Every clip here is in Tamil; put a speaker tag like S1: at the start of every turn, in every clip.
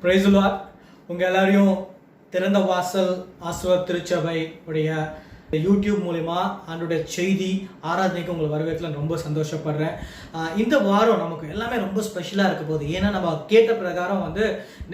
S1: Price Lord. உங்கள் எல்லாரையும் திறந்த வாசல் ஆசீர்வாத் திருச்சபை உடைய யூடியூப் மூலிமா ஆண்டோடைய செய்தி ஆராதனைக்கு உங்களை வரவேற்கலாம் ரொம்ப சந்தோஷப்படுறேன். இந்த வாரம் நமக்கு எல்லாமே ரொம்ப ஸ்பெஷலாக இருக்க போகுது. ஏன்னா நம்ம கேட்ட பிரகாரம்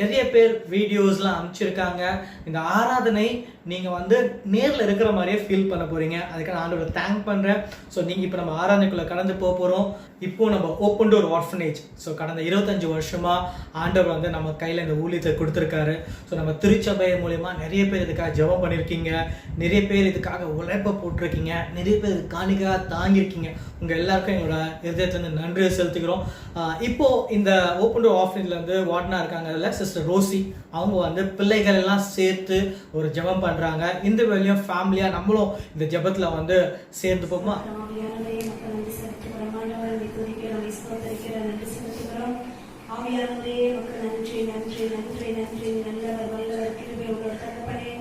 S1: நிறைய பேர் வீடியோஸ்லாம் அனுப்பிச்சிருக்காங்க. இந்த ஆராதனை நீங்கள் நேரில் இருக்கிற மாதிரியே ஃபீல் பண்ண போகிறீங்க. அதுக்காக நான் ஆண்டோட தேங்க் பண்ணுறேன். ஸோ நீங்கள் இப்போ நம்ம ஆராதனைக்குள்ளே கடந்து போக போகிறோம். இப்போது நம்ம ஓப்பன் டோர் ஆர்ஃபனேஜ், ஸோ கடந்த 25 வருஷமாக ஆண்டவர் நம்ம கையில் இந்த ஊழியத்தை கொடுத்துருக்காரு. ஸோ நம்ம திருச்சபை மூலயமா நிறைய பேர் இதுக்காக ஜெபம் பண்ணியிருக்கீங்க, நிறைய பேர் இதுக்காக உழைப்பை போட்டிருக்கீங்க, நிறைய பேர் இது காணிக்காக தாங்கியிருக்கீங்க. உங்கள் எல்லாருக்கும் எங்களோட இதயத்துலேருந்து நன்றியை செலுத்துக்கிறோம். இப்போது இந்த ஓப்பன் டோர் ஆர்ஃபனேஜில் வார்டனாக இருக்காங்க. அதில் சிஸ்டர் ரோசி அவங்க பிள்ளைகள் எல்லாம் சேர்த்து ஒரு ஜெபம் பண்ணுறாங்க. இந்த வேலையும் ஃபேமிலியாக நம்மளும் இந்த ஜெபத்தில் சேர்ந்து போமா.
S2: ஆவியானவரே மக்கள் நன்றி நன்றி நன்றி நன்றி. நல்லவர் வல்லவர் கிருபை உள்ள தகப்பனே,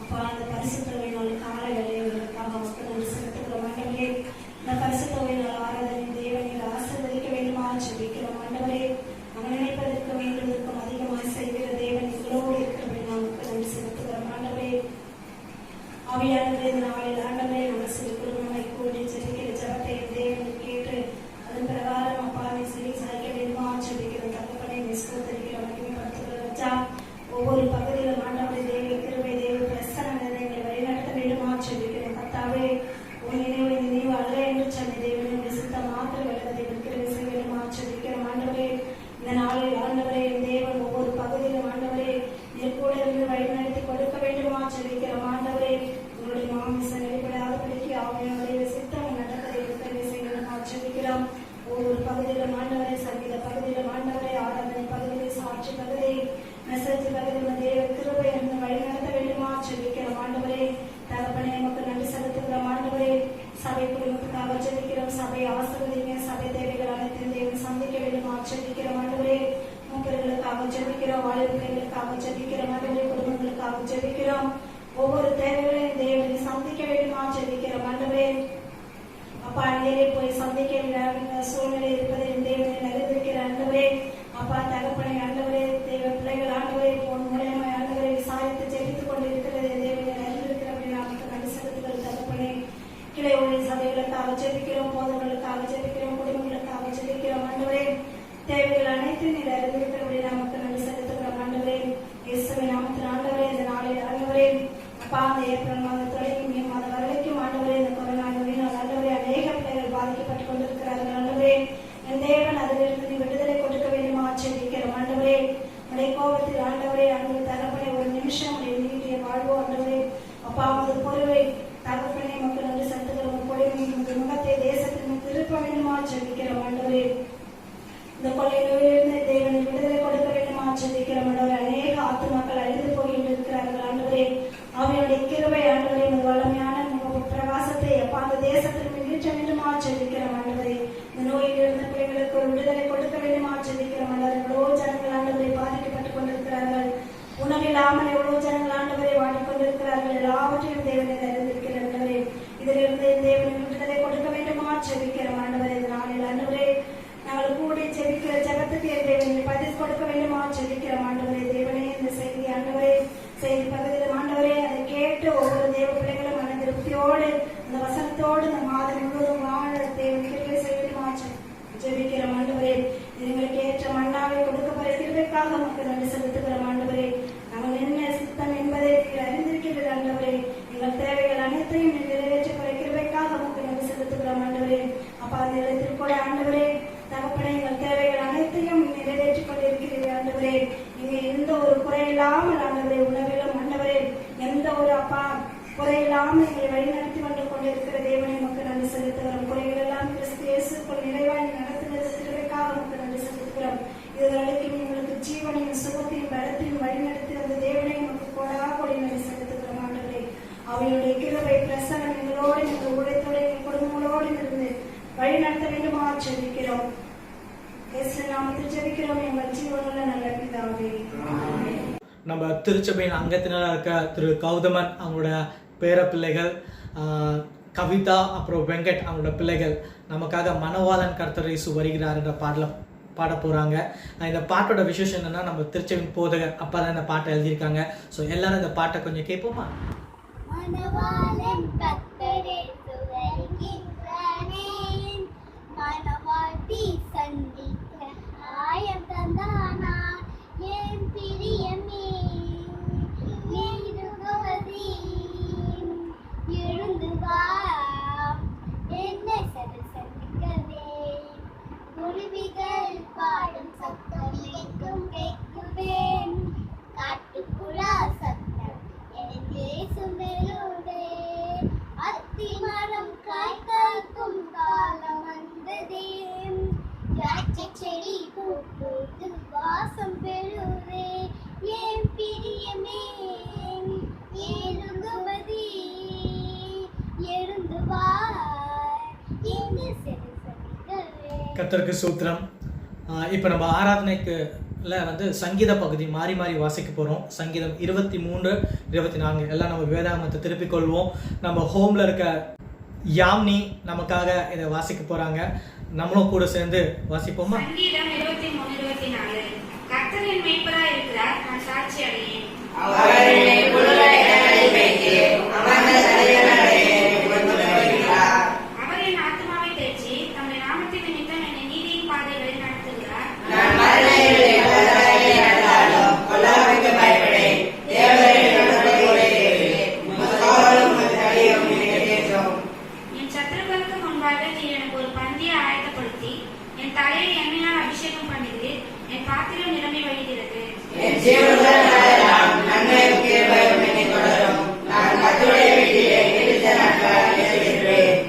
S2: அப்பா அந்த பரிசுத்தவை நாள் காலை வேலைகளுக்காக மக்கள் நன்றி செலுத்துகிறோம். ஆண்டவரே, இந்த பரிசுத்தவை நாள் ஆராதனை தேவனில் ஆசீர்வதிக்க வேண்டுமா ஜெபிக்கிறோம். ஆண்டவரே, அவன் நினைப்பதற்கு வேண்டுவதற்கும் அதிகமாக செய்கிற தேவன் எங்களோடு இருக்கிறபடி நாம் மக்கள் நன்றி செலுத்துகிறோம். ஆண்டவரே, ஆவியானவரே இந்த நாளில் ஆண்டவரே நம்ம சிறு குடும்பங்களை கூடி ஜெபிக்கிற ஜபத்தை தேவன் கேட்டு அதன் பிரகாரம் அப்பாவை சொல்லி சாய்க்க வேண்டுமா ஜெபிக்கிறோம். தகப்பனை நிஸ்கோத்தரிக்கிற மகிமைப்படுத்துகிறா ஒவ்வொரு பகுதியிலும் ஆண்டவரை தேவ கிருபை தேவ பிரசன்னங்களை எங்களை வழிநடத்த வேண்டுமா ஜெபிக்கிறோம். கர்த்தாவே, உன் நினைவு அல்ல என்று சொன்ன தேவனுடைய சித்தம் மாத்திரம் வல்லதை கிருபை செய்ய வேண்டுமா ஜெபிக்கிறோம். ஆண்டவரே, இந்த நாளில் ஆண்டவரே தேவன் ஒவ்வொரு பகுதியிலும் ஆண்டவரே நீர் கூட இருந்து வழிநடத்தி கொடுக்க வேண்டுமா ஜெபிக்கிறோம். ஆண்டவரே, உங்களுடைய மாமிசம் வெளிப்படாதபடிக்கு ஆவியானவரே சித்தம் நடக்கதை கிருபை செய்ய வேண்டுமா ஜெபிக்கிறோம். ஒவ்வொரு பகுதியிலும் ஆண்டவரை சங்கீத பகுதியிலும் ஆண்டவரை ஆராதனை பகுதியில் சாட்சி பகுதி மெசேஜ் பகுதியில் தேவ கிருபை இருந்து வழிநடத்த வேண்டுமா ஜெபிக்கிறோம். ஆண்டவரே, தகப்பனே நமக்கு நன்றி செலுத்துகிறோம். ஆண்டவரே, சபை குடும்பத்துக்காக ஜெபிக்கிறோம். சபை ஆசிர்வதிங்க. சபை தேவைகள் அனைத்தையும் தேவன் சந்திக்க வேண்டுமா ஜெபிக்கிறோம். ஆண்டவரே, மூப்பர்களுக்காக ஜெபிக்கிறோம். வாலிப பிள்ளைகளுக்காக ஜெபிக்கிறோம். ஆண்டவரே, குடும்பங்களுக்காக ஜெபிக்கிறோம். ஒவ்வொரு தேவைகளையும் தேவனை சந்திக்க வேண்டுமா ஜெபிக்கிறோம். ஆண்டவரே, அப்பா நேரே போய் சந்திக்க சூழ்நிலை இருப்பதை தேவனை அறிந்திருக்கிற ஆண்டவரே, அப்பா தகப்பனை ஆண்டவரே தேவ பிள்ளைகள் ஆண்டவரே போன் மூலயமா ஆண்டவரை விசாரித்து ஜெபித்துக் கொண்டு இருக்கிறது தேவனை அறிந்திருக்கிறபடி நமக்கு நன்றி செலுத்துகிறது. தகப்பனை, கிளை ஒளி சபைகளுக்காக ஜெபிக்கிறோம், போதர்களுக்காக ஜெபிக்கிறோம், குடும்பங்களுக்காக ஜெபிக்கிறோம். ஆண்டவரே, தேவைகள் அனைத்தும் நீர் அறிந்திருக்கிறபடி நமக்கு நன்றி செலுத்துகிறோம். ஆண்டவரே, இயேசுவின் நாமத்தில் ஆண்டவரே இந்த நாளில் ஆண்டவரே அப்பா அந்த ஏப்ரல் மாதம் தொடங்கி மே மாதம் வரைக்கும் ஆண்டவரே இந்த கொரோனா நோயினால் ஆண்டவரே அநேக பிள்ளைகள் பாதிக்கப்பட்டுக் கொண்டிருக்கிறார்கள். ஆண்டவரே, என் தேவன் அதிலிருந்து நீ விடுதலை கொடுக்க வேண்டுமா ஜெபிக்கிறோம். ஆண்டவரே, உடைய கோபத்தில் ஆண்டவரே அன்பு தகப்பனை ஒரு நிமிஷம் உடைய நீட்டிய வாழ்வோ ஆண்டவரே அப்பா ஒரு பொருளை தகப்பனை மக்கள் நன்றி செலுத்துகிற ஒரு பொழுது முகத்தை தேசத்திற்கு திருப்ப வேண்டுமா ஜெபிக்கிறோம். ஆண்டவரே, இந்த கொள்ளை நோயிலிருந்து தேவனை விடுதலை கொடுக்க வேண்டுமா ஜெபிக்கிறோம். ஆண்டவரே, அநேக ஆத்துமாக்கள் அழிந்து போகிட்டு இருக்கிறார்கள். ஆண்டவரே, அவருடைய கிருபை ஆண்டவரே வல்லமையான பிரகாசத்தை அப்பா அந்த தேசத்திற்கு நீட்ட வேண்டுமா ஜெபிக்கிறோம். ஆண்டவரே, இந்த நோயில் இருந்த பிள்ளைகளுக்கு ஒரு விடுதலை கொடுக்க வேண்டுமா ஜெபிக்கிறோம். ஆண்டவரே, எவ்வளவு ஜனங்கள் ஆண்டவரை பாதிக்கப்பட்டுக் கொண்டிருக்கிறார்கள். உணவில்லாமல் எவ்வளவு ஜனங்கள் ஆண்டவரை வாடிக்கொண்டிருக்கிறார்கள். எல்லாவற்றையும் தேவனை அறிந்திருக்கிறார்களே, இதிலிருந்து தேவனை விடுதலை கொடுக்க வேண்டுமா ஜெபிக்கிறோம். ஆண்டவரே, இந்த நாளில் ஆண்டவரே நாங்கள் கூடி ஜெபிக்கிற ஜெபத்துக்கு தேவனை பதில் கொடுக்க வேண்டுமா ஜெபிக்கிறோம். ஆண்டவரே, தேவனே இந்த செய்தி ஆண்டவரே செய்தி பகுதியில் ஆண்டவரே அதை கேட்டு ஒவ்வொரு தேவ பிள்ளைகளும் மன திருப்தியோடு அந்த வசனத்தோடு இந்த மாதம் முழுவதும் வாழ தேவன் கிருபை செய்ய வேண்டுமா ஜெபிக்கிறோம். ஆண்டவரே, எங்களுக்கு ஏற்ற மன்னாவை கொடுக்கப்படுற கிருபைக்காக மக்கள் நன்றி செலுத்துகிறோம். ஆண்டவரே, நாங்கள் என்ன சித்தம் என்பதை அறிந்திருக்கிறது. ஆண்டவரே, எங்கள் தேவைகள் அனைத்தையும் நிறைவேற்றப்படுற கிருபைக்காக மக்கள் நன்றி செலுத்துகிறோம். ஆண்டவரே, அப்பா அந்த இடத்தில் கூட ஆண்டவரே தகப்பனை எங்கள் தேவைகள் அனைத்தையும் நிறைவேற்றிக் கொண்டிருக்கிறீர்கள். ஆண்டவரே, நீங்க எந்த ஒரு குறையில்லாமல் ஆண்டவரே உணவிலும் ஆண்டவரே எந்த ஒரு அப்பா குறையில்லாமல் எங்களை வழிநடத்தி வந்து கொண்டிருக்கிற தேவனை மக்கள் நன்றி செலுத்துகிறோம். குறைகள் எல்லாம் கிறிஸ்து இயேசுக்குள் நிறைவாய் நடத்துவதற்காக மக்கள் நன்றி செலுத்துகிறோம். இதுகளுக்கு எங்களுக்கு ஜீவனையும் சுகத்தையும் பலத்தையும் வழிநடத்தி வந்த தேவனை நமக்கு கோடா கொடி நன்றி செலுத்துகிறோம். ஆண்டவரே, அவருடைய கிருபை பிரசனம் எங்களோடு எங்கள் உழைத்தோடு எங்கள் குடும்பங்களோடு இருந்து வழி நடத்த வேண்டுமா ஜெபிக்கிறோம். இயேசுவின் நாமத்தில் ஜெபிக்கிறோம் எங்கள் ஜீவனுள்ள நல்ல பிதாவே.
S1: நம்ம திருச்சபையின் அங்கத்தினராக இருக்க திரு கௌதமன் அவங்களோட பேர பிள்ளைகள், கவிதா அப்புறம் வெங்கட் அவங்களோட பிள்ளைகள் நமக்காக மனவாளன் கர்த்தர் இயேசு வருகிறார் என்ற பாடலை பாட போகிறாங்க. இந்த பாட்டோட விசேஷம் என்னன்னா, நம்ம திருச்செவின் போதகர் அப்பா தான் இந்த பாட்டை எழுதியிருக்காங்க. ஸோ எல்லாரும் இந்த பாட்டை கொஞ்சம் கேட்போமா?
S3: மனவாளன் கர்த்தரே சுவருகின்றனே, மனவாட்டி சந்திக்க ஆயம் தந்தானா, என் பிரியமே எழுதுவதே, எழுந்து வா என்னை சந்திக்கவே, குருவிகள் பாடும் சத்தம் எங்கும் கேட்குவேன், காட்டுப்புறா சத்தம் எனக்கு சுந்தரோடே, அத்தி மரம் காய் காய்க்கும் காலம் வந்ததே, திராட்சை செடி பூத்து வாசம் பெறுதே, என் பிரியமே எழுந்துவதே, எழுந்து வா என்னை சந்திக்கவே.
S1: கர்த்தருக்கு சூத்திரம். இப்போ நம்ம ஆராதனைக்குல வந்து சங்கீத பகுதி மாறி மாறி வாசிக்க போகிறோம். சங்கீதம் 23, 24 எல்லாம் நம்ம வேதாகமத்தை திருப்பிக் கொள்வோம். நம்ம ஹோமில் இருக்க யாம்னி நமக்காக இதை வாசிக்க போகிறாங்க. நம்மளும் கூட சேர்ந்து வாசிப்போமா?
S4: சங்கீதம் 23, 24. கர்த்தர் என் மேய்ப்பராய் இருக்கிறார், நான் சாட்சி அடையேன்.
S5: அவர் என்னை புல்லுள்ள இடங்களில் மேய்த்து அமர்ந்த தரைகளிலே கொண்டு வருகிறார்.
S4: அவர் என் ஆத்துமாவை தேற்றி தம்முடைய நாமத்தின் நிமித்தம் என்னை நீதியின் பாதைகளில் நடத்துகிறார்.
S5: நான் மரண இருளில் நடந்தாலும் பொல்லாப்புக்கு பயப்படேன். தேவரீர் என்னோடு கூட இருக்கிறீர். உமது கோலும் உமது தடியும் என்னை தேற்றும்.
S4: என் சத்துருக்களுக்கு முன்பாக நீர் எனக்கு ஒரு பந்தியை ஆயத்தப்படுத்தி என் தலையை எண்ணெயால் அபிஷேகம் பண்ணுகிறீர். என் பாத்திரம் நிரம்பி வழிகிறது.
S5: என் ஜீவனுள்ள நாளெல்லாம் நன்மையும் கிருபையும் என்னை தொடரும். நான் கர்த்தருடைய வீட்டிலே நீடித்த நாட்கள் இருக்கிறேன்.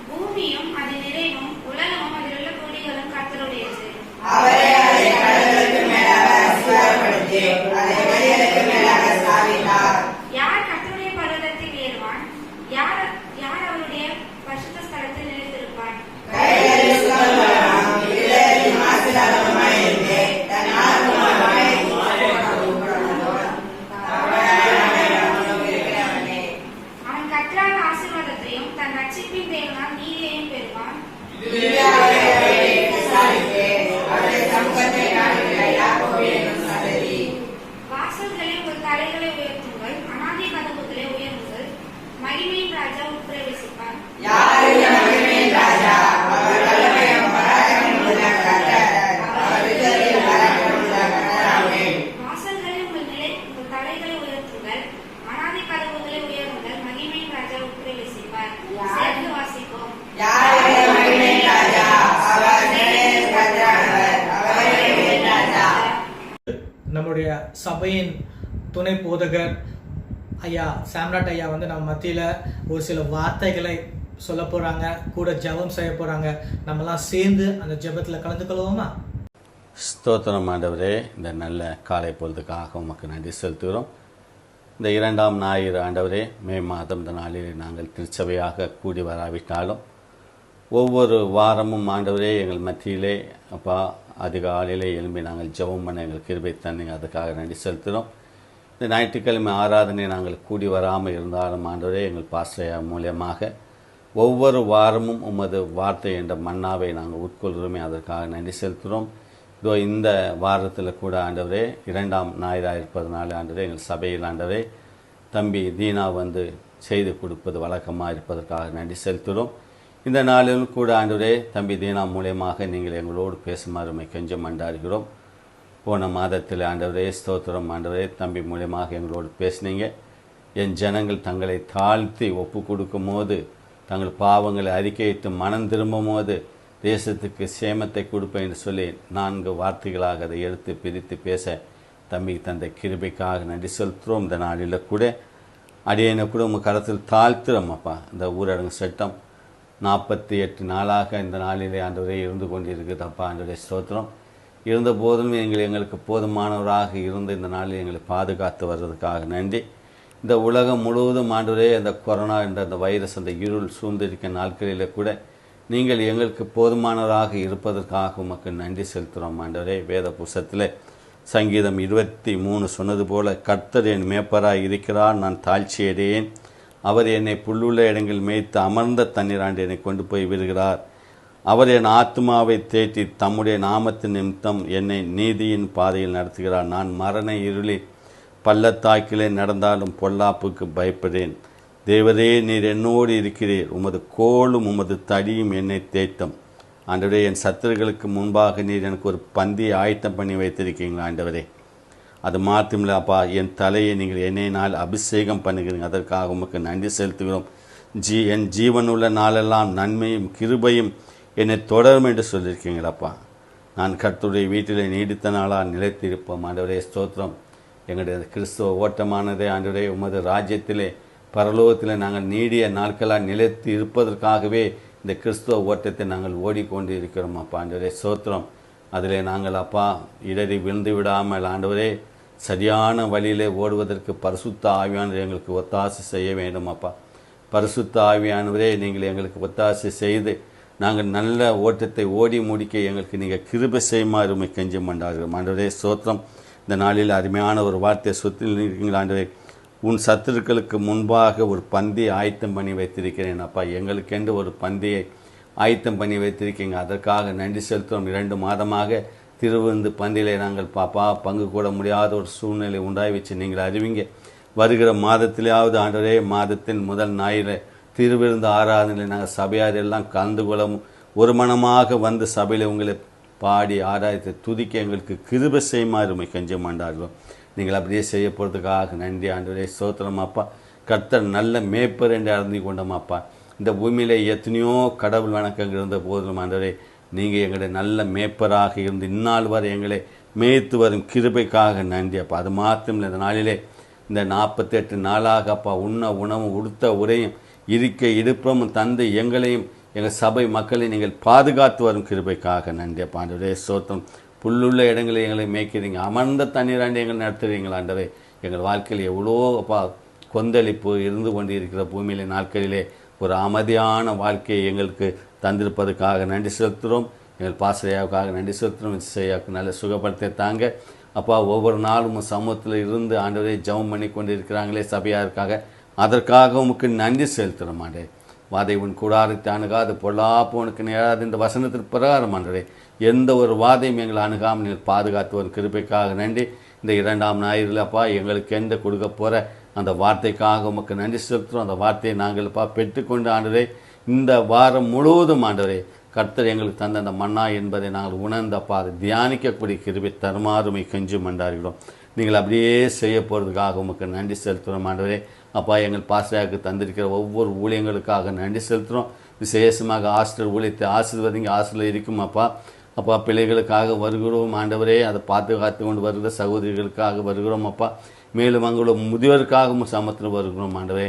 S4: பூமியும் அதன் நிறைவும் உலகமும் அதில் உள்ள குடிகளும் கர்த்தருடையது.
S5: அவரே அதை கடல்களுக்கு மேலாக அஸ்திவாரப்படுத்தி அதை நதிகளுக்கு மேலாக ஸ்தாபித்தார்.
S4: யார் கர்த்தருடைய பர்வதத்தில் ஏறுவான்? யார் அவருடைய பரிசுத்த ஸ்தலத்தில் நிலைத்திருப்பான்?
S5: கைகளில் சுகமுள்ளவனும் இதயத்தில் மாசில்லாதவனுமாய் இருந்து தன் ஆத்துமாவை
S4: அவன் கர்த்தரால் ஆசீர்வாதத்தையும் தன் ரட்சிப்பின் தேவனால் நீதியையும் பெறுவான். வாசல்களில் ஒரு தலைகளை உயர்த்துங்கள், அநாதி கதவுகளை உயருங்கள், மகிமையின் ராஜா உட்பிரவேசிப்பார். வாசல்களில் உங்கள் தலைகளை உயர்த்துங்கள், அநாதி கதவுகளை உயருங்கள், மகிமையின் ராஜா உட்பிரவேசிப்பார். சேர்ந்து வாசிப்போம்.
S1: நம்முடைய சபையின் துணை போதகர் ஐயா சாம்ராட் ஐயா வந்து நம்ம மத்தியில் ஒரு சில வார்த்தைகளை சொல்ல போகிறாங்க, கூட ஜெபம் செய்ய போகிறாங்க. நம்மலாம் சேர்ந்து அந்த ஜெபத்தில் கலந்து கொள்வோமா?
S6: ஸ்தோத்திரம் ஆண்டவரே, இந்த நல்ல காலை பொழுதுக்காக உமக்கு நன்றி செலுத்துகிறோம். இந்த 2ஆம் ஞாயிறு ஆண்டவரே, மே மாதம் இந்த நாளில் நாங்கள் திருச்சபையாக கூடி வராவிட்டாலும் ஒவ்வொரு வாரமும் ஆண்டவரே எங்கள் மத்தியிலே அப்பா அதிகாலையிலே எழும்பி நாங்கள் ஜெபம் பண்ண எங்கள் கிருபை தந்தீங்க, அதுக்காக நன்றி செலுத்துகிறோம். இந்த ஞாயிற்றுக்கிழமை ஆராதனை நாங்கள் கூடி வராமல் இருந்தாலும் ஆண்டவரே, எங்கள் பாஸ்டரையா மூலியமாக ஒவ்வொரு வாரமும் உமது வார்த்தை என்ற மன்னாவை நாங்கள் உட்கொள்கிறோமே, அதற்காக நன்றி செலுத்துகிறோம். இதோ இந்த வாரத்தில் கூட ஆண்டவரே 2ஆம் ஞாயிறாக இருப்பதனால ஆண்டவரே எங்கள் சபையில் ஆண்டவரே தம்பி தீனா வந்து செய்து கொடுப்பது வழக்கமாக இருப்பதற்காக நன்றி செலுத்துகிறோம். இந்த நாளிலும் கூட ஆண்டவரே தம்பி தீனா மூலியமாக நீங்கள் எங்களோடு பேசுமாறு உம்மை கெஞ்சம் மன்றாடுகிறோம். போன மாதத்தில் ஆண்டவரே ஸ்தோத்திரம் ஆண்டவரே தம்பி மூலியமாக எங்களோடு பேசினீங்க. என் ஜனங்கள் தங்களை தாழ்த்தி ஒப்பு கொடுக்கும் போது, தங்கள் பாவங்களை அறிக்கையிட்டு மனம் திரும்பும் போது தேசத்துக்கு சேமத்தை கொடுப்பேன் என்று சொல்லி 4 வார்த்தைகளாக அதை எடுத்து பிரித்து பேச தம்பி தந்தை கிருபைக்காக நன்றி செலுத்துகிறோம். இந்த நாளில் கூட அடியனை கூட உங்கள் கரத்தில் தாழ்த்துறோம் அப்பா. இந்த ஊரடங்கு சட்டம் 48 நாளாக இந்த நாளிலே ஆண்டவரே இருந்து கொண்டிருக்குது அப்பா. ஆண்டவரே ஸ்தோத்திரம். இருந்த போதும் எங்களுக்கு போதுமானவராக இருந்து இந்த நாளில் எங்களை பாதுகாத்து வர்றதுக்காக நன்றி. இந்த உலகம் முழுவதும் ஆண்டவரே அந்த கொரோனா என்ற அந்த வைரஸ் அந்த இருள் சூழ்ந்திருக்க நாட்களில் கூட நீங்கள் எங்களுக்கு போதுமானவராக இருப்பதற்காக உமக்கு நன்றி செலுத்துகிறோம் ஆண்டவரே. வேத புஸ்தகத்தில் சங்கீதம் 23 சொன்னது போல, கர்த்தர் என் மேய்ப்பராய் இருக்கிறார், நான் தாழ்ச்சியடையேன். அவர் என்னை புல்லுள்ள இடங்கள் மேய்த்து அமர்ந்த தண்ணீராண்டு என்னை கொண்டு போய் விடுகிறார். அவர் என் ஆத்மாவை தேற்றி தம்முடைய நாமத்தின் நிமித்தம் என்னை நீதியின் பாதையில் நடத்துகிறார். நான் மரண இருளில் பள்ளத்தாக்கிலே நடந்தாலும் பொல்லாப்புக்கு பயப்படேன். தேவரே, நீர் என்னோடு இருக்கிறீர். உமது கோலும் உமது தடியும் என்னை தேற்றும். ஆண்டவரே, என் சத்துருக்களுக்கு முன்பாக நீர் எனக்கு ஒரு பந்தியை ஆயத்தம் பண்ணி வைத்திருக்கீங்களா ஆண்டவரே. அது மாத்திரமில்லை அப்பா, என் தலையை நீங்கள் என்னையினால் அபிஷேகம் பண்ணுகிறீங்க. அதற்காக உமக்கு நன்றி செலுத்துகிறோம். என் ஜீவனுள்ள நாளெல்லாம் நன்மையும் கிருபையும் என்னை தொடரும் என்று சொல்லியிருக்கீங்களப்பா. நான் கர்த்தருடைய வீட்டிலே நீடித்த நாளாக நிலைத்திருப்போம். ஆண்டவரே ஸ்தோத்திரம். எங்களுடைய கிறிஸ்துவ ஓட்டமானதே ஆண்டவரே உமது ராஜ்யத்திலே பரலோகத்தில் நாங்கள் நீடிய நாட்களாக நிலைத்து இருப்பதற்காகவே இந்த கிறிஸ்துவ ஓட்டத்தை நாங்கள் ஓடிக்கொண்டு இருக்கிறோம் அப்பா. ஆண்டவரே ஸ்தோத்திரம். அதிலே நாங்கள் அப்பா இடறி விழுந்து விடாமல் ஆண்டவரே சரியான வழியிலே ஓடுவதற்கு பரிசுத்த ஆவியானவர் எங்களுக்கு ஒத்தாசை செய்ய வேண்டும் அப்பா. பரிசுத்த ஆவியானவரே, நீங்கள் எங்களுக்கு ஒத்தாசை செய்து நாங்கள் நல்ல ஓட்டத்தை ஓடி முடிக்க எங்களுக்கு நீங்கள் கிருபை செய்யுமாறு உம்மை கெஞ்சி மன்றாடுகிறோம். ஆண்டவரே ஸ்தோத்திரம். இந்த நாளில் அருமையான ஒரு வார்த்தை சொத்தில் இருக்கீங்களா ஆண்டவரே. உன் சத்துருக்களுக்கு முன்பாக ஒரு பந்தியை ஆயத்தம் பண்ணி வைத்திருக்கிறேன் அப்பா. எங்களுக்கென்று ஒரு பந்தியை ஆயத்தம் பண்ணி வைத்திருக்கீங்க. அதற்காக நன்றி செலுத்துகிறோம். 2 மாதமாக திருவிருந்து பந்தியிலே நாங்கள் பங்கு கூட முடியாத ஒரு சூழ்நிலை உண்டாய் வச்சு நீங்கள் அறிவிங்க. வருகிற மாதத்திலேயாவது ஆண்டவரே, மாதத்தின் முதல் ஞாயிறு திருவிருந்து ஆராதனையில் நாங்கள் சபையார் எல்லாம் கலந்து கொள்ளவும் ஒரு மனமாக வந்து சபையில் உங்களை பாடி ஆராய்ச்சி துதிக்க எங்களுக்கு கிருபை செய்யுமாறு உம்மை கெஞ்சி மன்றாடுகிறோம். நீங்கள் அப்படியே செய்ய போகிறதுக்காக நன்றி ஆண்டவரே ஸ்தோத்திரம் அப்பா. கர்த்தர் நல்ல மேய்ப்பர் என்று அறிந்து கொண்டோம் அப்பா. இந்த பூமியில் எத்தனையோ கடவுள் வணக்கங்கள் இருந்த போதிலும் ஆண்டவரே, நீங்கள் எங்களுடைய நல்ல மேய்ப்பராக இருந்து இந்நாள் வரை எங்களை மேய்த்து வரும் கிருபைக்காக நன்றி அப்பா. அது மாத்திரம் இந்த நாளிலே இந்த 48 நாளாக அப்பா உண்ண உணவும் உடுத்த உரையும் இருக்க இடுப்பமும் தந்து எங்களையும் எங்கள் சபை மக்களை நீங்கள் பாதுகாத்து வரும் கிருபைக்காக நன்றி அப்பா. ஆண்டவரே ஸ்தோத்திரம். புல்லுள்ள இடங்களை எங்களை மேய்க்கிறீங்க, அமர்ந்த தண்ணீராண்டி எங்களை நடத்துகிறீங்களா ஆண்டவரே. எங்கள் வாழ்க்கையில் எவ்வளோ அப்பா கொந்தளிப்பு இருந்து கொண்டு இருக்கிற பூமியிலே நாட்களிலே ஒரு அமைதியான வாழ்க்கையை எங்களுக்கு தந்திருப்பதற்காக நன்றி செலுத்துகிறோம். எங்கள் பாசறையாவுக்காக நன்றி செலுத்துகிறோம். இசையாவுக்கு நல்ல சுகப்படுத்த தாங்க அப்பா. ஒவ்வொரு நாளும் சமூகத்தில் இருந்து ஆண்டவரே ஜெபம் பண்ணி கொண்டு இருக்கிறாங்களே சபையாருக்காக, அதற்காக உமக்கு நன்றி செலுத்துகிறோம் ஆண்டே. வாதை உன் கூடாரத்தை அணுகாது பொல்லாப்பு உனக்கு நேராது இந்த வசனத்திற்கு பிரகாரம் ஆண்டவரே எந்த ஒரு வாதையும் எங்களை அணுகாமல் நீங்கள் பாதுகாத்து வரும் கிருபைக்காக நன்றி. இந்த 2ஆம் ஞாயிறில் அப்பா எங்களுக்கு எந்த கொடுக்க போகிற அந்த வார்த்தைக்காக உமக்கு நன்றி செலுத்துகிறோம். அந்த வார்த்தையை நாங்கள் பெற்றுக்கொண்டு ஆண்டவரே இந்த வாரம் முழுவதும் ஆண்டவரே கர்த்தர் எங்களுக்கு தந்த அந்த மன்னா என்பதை நாங்கள் உணர்ந்தப்பா அதை தியானிக்கக்கூடிய கிருபை தருமாறுமை கெஞ்சி மன்றாடுகிறோம். நீங்கள் அப்படியே செய்ய போகிறதுக்காக உமக்கு நன்றி செலுத்துகிறோம் ஆண்டவரே. அப்பா எங்கள் பாஸ்டருக்கு தந்திருக்கிற ஒவ்வொரு ஊழியங்களுக்காக நன்றி செலுத்துகிறோம். விசேஷமாக ஹாஸ்டல் ஊழியத்தை ஆசீர்வதிங்க. ஹாஸ்டலில் இருக்கும் அப்பா அப்பா பிள்ளைகளுக்காக வருகிறோம் ஆண்டவரே. அதை பாதுகாத்து கொண்டு வருகிற சகோதரிகளுக்காக வருகிறோம் அப்பா. மேலும் அங்குள்ள முதியோருக்காகவும் சமத்தில் வருகிறோம் ஆண்டவரே.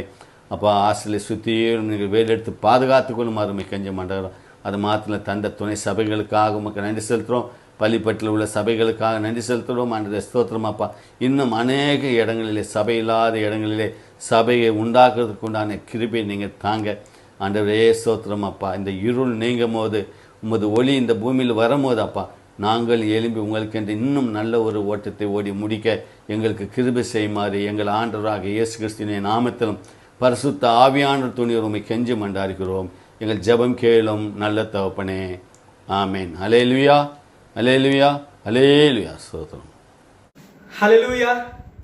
S6: அப்பா ஹாஸ்டலை சுற்றியும் நீங்கள் வேலெடுத்து பாதுகாத்து கொள்ளும் அருமை கெஞ்ச மாட்டோம். அது மாத்திரம் தந்த துணை சபைகளுக்காக உமக்கு நன்றி செலுத்துகிறோம். பள்ளிப்பட்டில் உள்ள சபைகளுக்காக நன்றி செலுத்துகிறோம் ஆண்டவரே ஸ்தோத்திரம் அப்பா. இன்னும் அநேக இடங்களிலே சபை இல்லாத இடங்களிலே சபையை உண்டாக்குறதுக்கு உண்டான கிருபை நீங்கள் தாங்க ஆண்டவரே ஸ்தோத்திரம் அப்பா. இந்த இருள் நீங்கும் போது உமது ஒளி இந்த பூமியில் வரும்போது அப்பா நாங்கள் எழும்பி உங்களுக்கென்று இன்னும் நல்ல ஒரு ஓட்டத்தை ஓடி முடிக்க எங்களுக்கு கிருபை செய்யுமாறு எங்கள் ஆண்டவராக இயேசு கிறிஸ்துவின் நாமத்திலும் பரிசுத்த ஆவியானவர் துணியோர் உம்மை கெஞ்சி மன்றாடுகிறோம். எங்கள் ஜெபம் கேளும் நல்ல தகப்பனே, ஆமேன். ஹல்லேலூயா, ஹல்லேலூயா, ஹல்லேலூயா. ஸ்தோத்திரம்.
S1: ஹல்லேலூயா.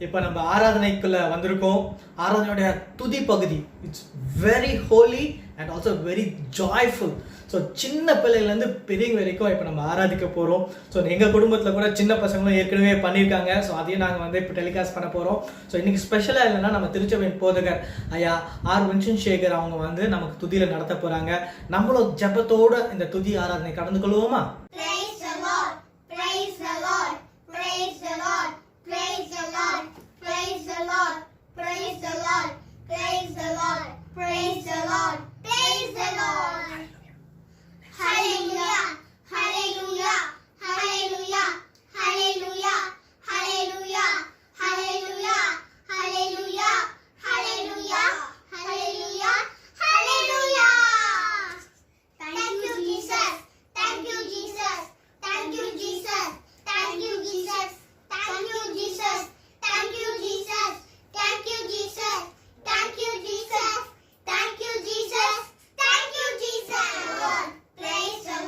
S1: இப்போ நம்ம ஆராதனைக்குள்ள வந்திருக்கோம். ஆராதனையோட துதி பகுதி it's very holy and also very joyful. So சின்ன பிள்ளைங்கள்லேருந்து பெரியவங்க வரைக்கும் இப்போ நம்ம ஆராதிக்க போகிறோம். ஸோ எங்கள் குடும்பத்தில் கூட சின்ன பசங்களும் ஏற்கனவே பண்ணியிருக்காங்க. ஸோ அதையும் நாங்கள் இப்போ டெலிகாஸ்ட் பண்ண போகிறோம். ஸோ இன்றைக்கி ஸ்பெஷலாக இல்லைன்னா நம்ம திருச்சபையின் போதகர் ஐயா ஆர் வின்சன் சேகர் அவங்க நமக்கு துதியில் நடத்த போகிறாங்க. நம்மளும் ஜெபத்தோடு இந்த துதி ஆராதனை கடந்து கொள்வோமா?
S3: Hallelujah, hallelujah, hallelujah, hallelujah, hallelujah, hallelujah, hallelujah, hallelujah, hallelujah, hallelujah. Thank you, Jesus. Thank you, Jesus. Thank you, Jesus. Thank you, Jesus. Thank you, Jesus. Thank you, Jesus. Thank you, Jesus. Thank you, Jesus. Thank you, Jesus. Thank you, Jesus. Praise the Lord.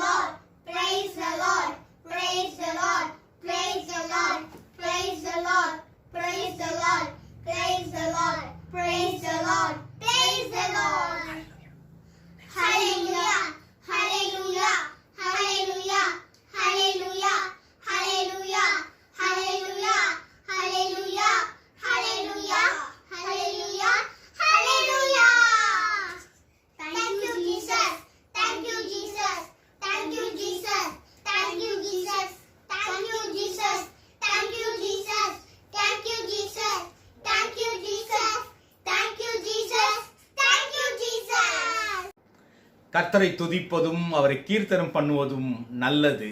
S7: கர்த்தரை துதிப்பதும் அவரை கீர்த்தனம் பண்ணுவதும் நல்லது.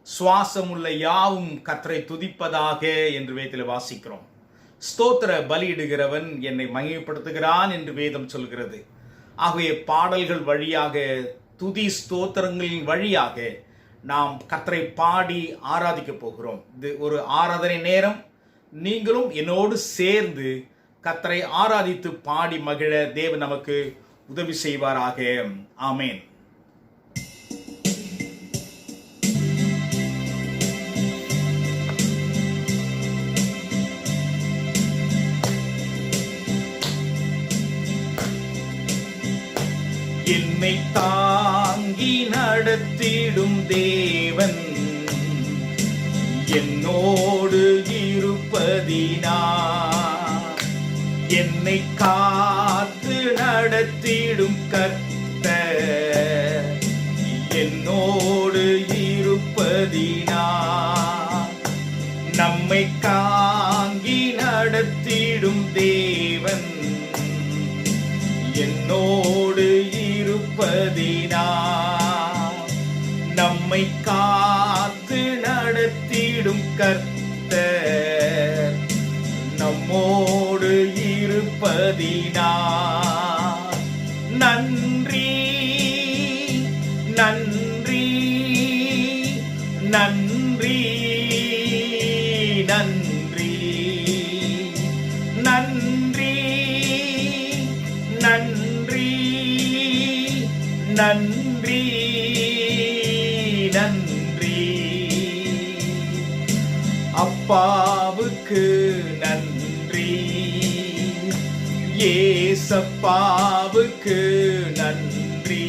S7: சுவாசமுள்ள யாவும் கர்த்தரை துதிப்பதாக என்று வேதத்தில் வாசிக்கிறோம். ஸ்தோத்திர பலியிடுகிறவன் என்னை மகிமைப்படுத்துகிறான் என்று வேதம் சொல்கிறது. ஆகவே பாடல்கள் வழியாக, துதி ஸ்தோத்திரங்களின் வழியாக நாம் கர்த்தரை பாடி ஆராதிக்க போகிறோம். இது ஒரு ஆராதனை நேரம். நீங்களும் என்னோடு சேர்ந்து கர்த்தரை ஆராதித்து பாடி மகிழ தேவன் நமக்கு உதவி செய்வாராக. ஆமேன். என்னை தாங்கி நடத்திடும் தேவன் என்னோடு இருப்பதினா, என்னை காத்து நடத்திடும் கர்த்தர் என்னோடு இருப்பதினா, நம்மை தாங்கி நடத்திடும் தேவன் என்னோடு இருப்பதினா, நம்மை காத்து நடத்திடும் கர்த்தர் நம்மோடு இருப்பதினா, நன்றி நன்றி நன்றி நன்றி நன்றி நன்றி நன்றி நன்றி. அப்பாவுக்கு நன்றி, ஏசப்பாவுக்கு நன்றி.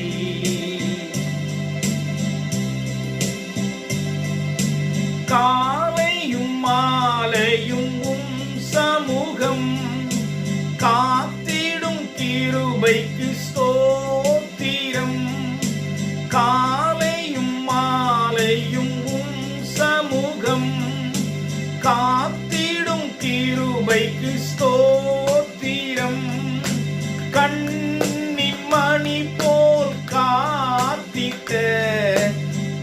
S7: காலையும் மாலையும் சமூகம் காத்திடும் கிருபைக்கு ஸ்தோத்திரம். காலையும் மாலையும் சமூகம் காத்திடும் கிருபைக்கு ஸ்தோத்திரம். கண்ணின் மணி போல் காத்திட்ட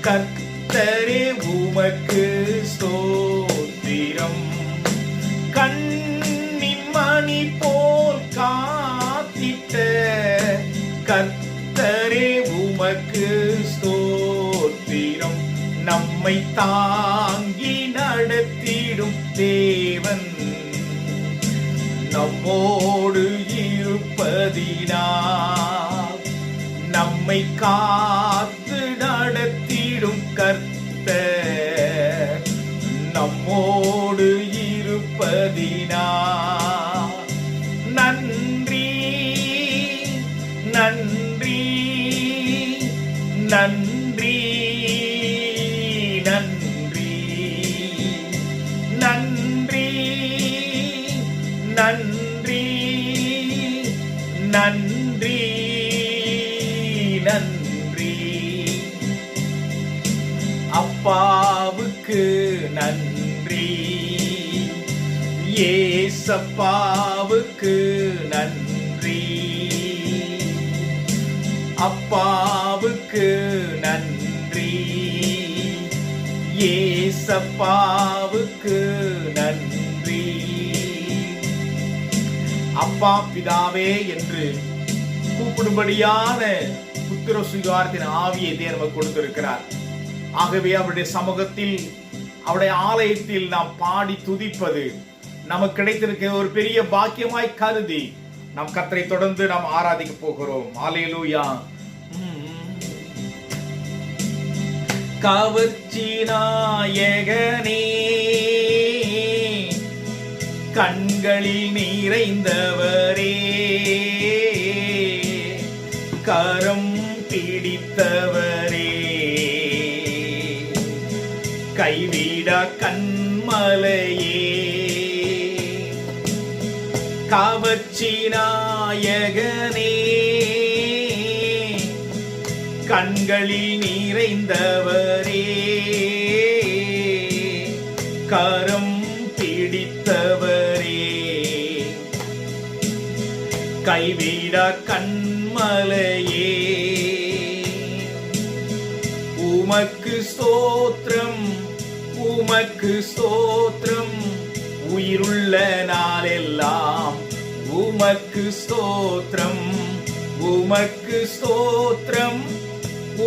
S7: கர்த்தரே உமக்கு ஸ்தோத்திரம். கண்ணின் மணி போல் காத்திட்ட கர்த்தரே உமக்கு ஸ்தோத்திரம். நம்மை தாங்கி நடத்திடும் தேவன் நம்மோடு இருப்பதினா, நம்மை காத்து நடத்திடும் கர்த்தர் நம்மோடு இருப்பதினா, நன்றி நன்றி நன்றி நன்றி நன்றி நன்றி நன்றி நன்றி. அப்பாவுக்கு நன்றி, ஏசப்பாவுக்கு நன்றி. அப்பாவுக்கு நன்றி, ஏசப்பாவுக்கு நன்றி. அப்பா பிதாவே என்று கூப்பிடும்படியான புத்திர சுகாரத்தின் ஆவியை தேவன் கொடுத்திருக்கிறார். ஆகவே அவருடைய சமூகத்தில், அவருடைய ஆலயத்தில் நாம் பாடி துதிப்பது நமக்கு கிடைத்திருக்கிற ஒரு பெரிய பாக்கியமாய் கருதி நாம் கர்த்தரை தொடர்ந்து நாம் ஆராதிக்க போகிறோம். அல்லேலூயா. கவர்ச்சி நாயகனே, கண்களில் நிறைந்தவரே, கரம் பிடித்தவரே, கைவிட கண்மலையே, கவர்ச்சி நாயகனே, கண்களில் நிறைந்தவரே, கரம் பிடித்தவரே, கைவிட கண்மலையே, உமக்கு ஸ்தோத்திரம், உமக்கு ஸ்தோத்திரம், உயிருள்ள நாளெல்லாம் உமக்கு ஸ்தோத்திரம், உமக்கு ஸ்தோத்திரம்,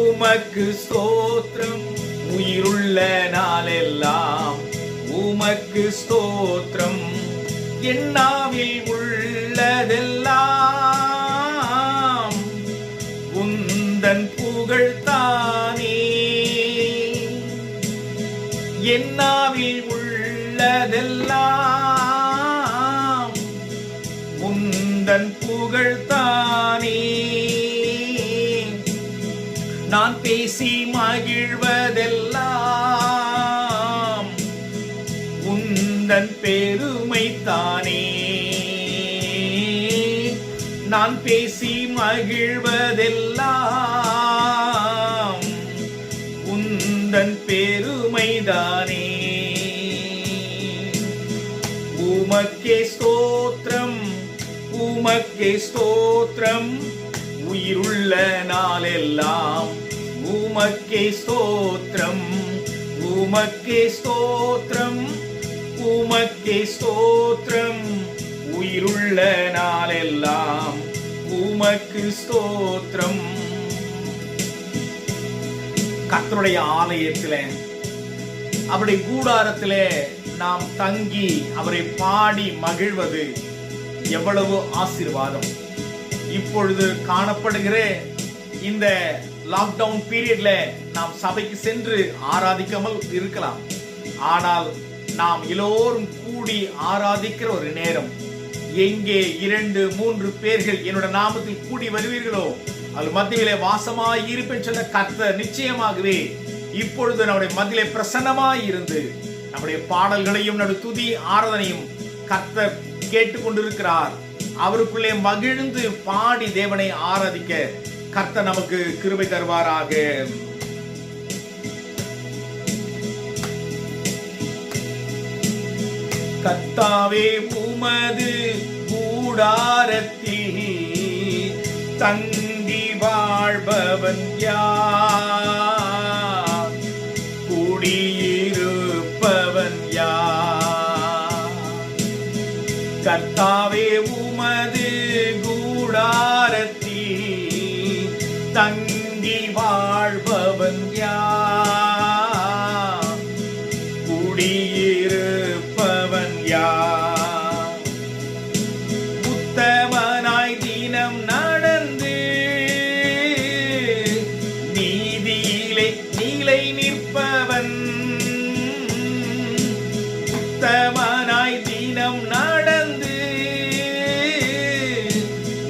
S7: உமக்கு ஸ்தோத்திரம், உயிருள்ள நாளெல்லாம் உமக்கு ஸ்தோத்திரம். என்னாவில் உள்ளதெல்லாம் உந்தன் புகழ்தானே, என்னாவில் உள்ளதெல்லாம் உந்தன் புகழ்தானே. நான் பேசி மகிழ்வதெல்லாம் உந்தன் பெருமைத்தானே, நான் பேசி மகிழ்வதெல்லாம் உந்தன் பெருமைதானே. உமக்கே ஸ்தோத்திரம், உமக்கே ஸ்தோத்திரம், உயிருள்ள நாளெல்லாம் உமக்கே ஸ்தோத்திரம், உமக்கே ஸ்தோத்திரம், உமக்கே ஸ்தோத்திரம், உயிருள்ள நாளெல்லாம் உமக்கு ஸ்தோத்திரம். கர்த்தருடைய ஆலயத்திலே, அவருடைய கூடாரத்திலே நாம் தங்கி அவரை பாடி மகிழ்வது எவ்வளவு ஆசீர்வாதம். இப்பொழுது காணப்படுகிற இந்த லாக்டவுன் பீரியட்ல நாம் சபைக்கு சென்று ஆராதிக்காமல் இருக்கலாம். ஆனால் நாம் எல்லோரும் கூடி ஆராதிக்கிற ஒரு நேரம், எங்கே 2-3 பேர்கள் என்னோட நாமத்தில் கூடி வருவீர்களோ அது மத்தியிலே வாசமாய் இருப்பேன் சொன்ன கர்த்தர் நிச்சயமாகவே இப்பொழுது நம்முடைய மத்தியிலே பிரசன்னமாய் இருந்து நம்முடைய பாடல்களையும் நம்முடைய துதி ஆராதனையும் கர்த்தர் கேட்டுக்கொண்டிருக்கிறார். அவருக்குள்ளே மகிழ்ந்து பாடி தேவனை ஆராதிக்க கர்த்தர் நமக்கு கிருபை தருவாராக. கர்த்தாவே உமது கூடாரத்தில் தங்கி வாழ்பவன் யார், குடியிருப்பவன் யார். கர்த்தாவே உமது கூடாரத்தில் தங்கி வாழ்பவன் யார், குடியிருப்பவன் யார். உத்தமனாய் தினம் நடந்து நீதியிலே நிலை நிற்பவன், உத்தமனாய் தினம் நடந்து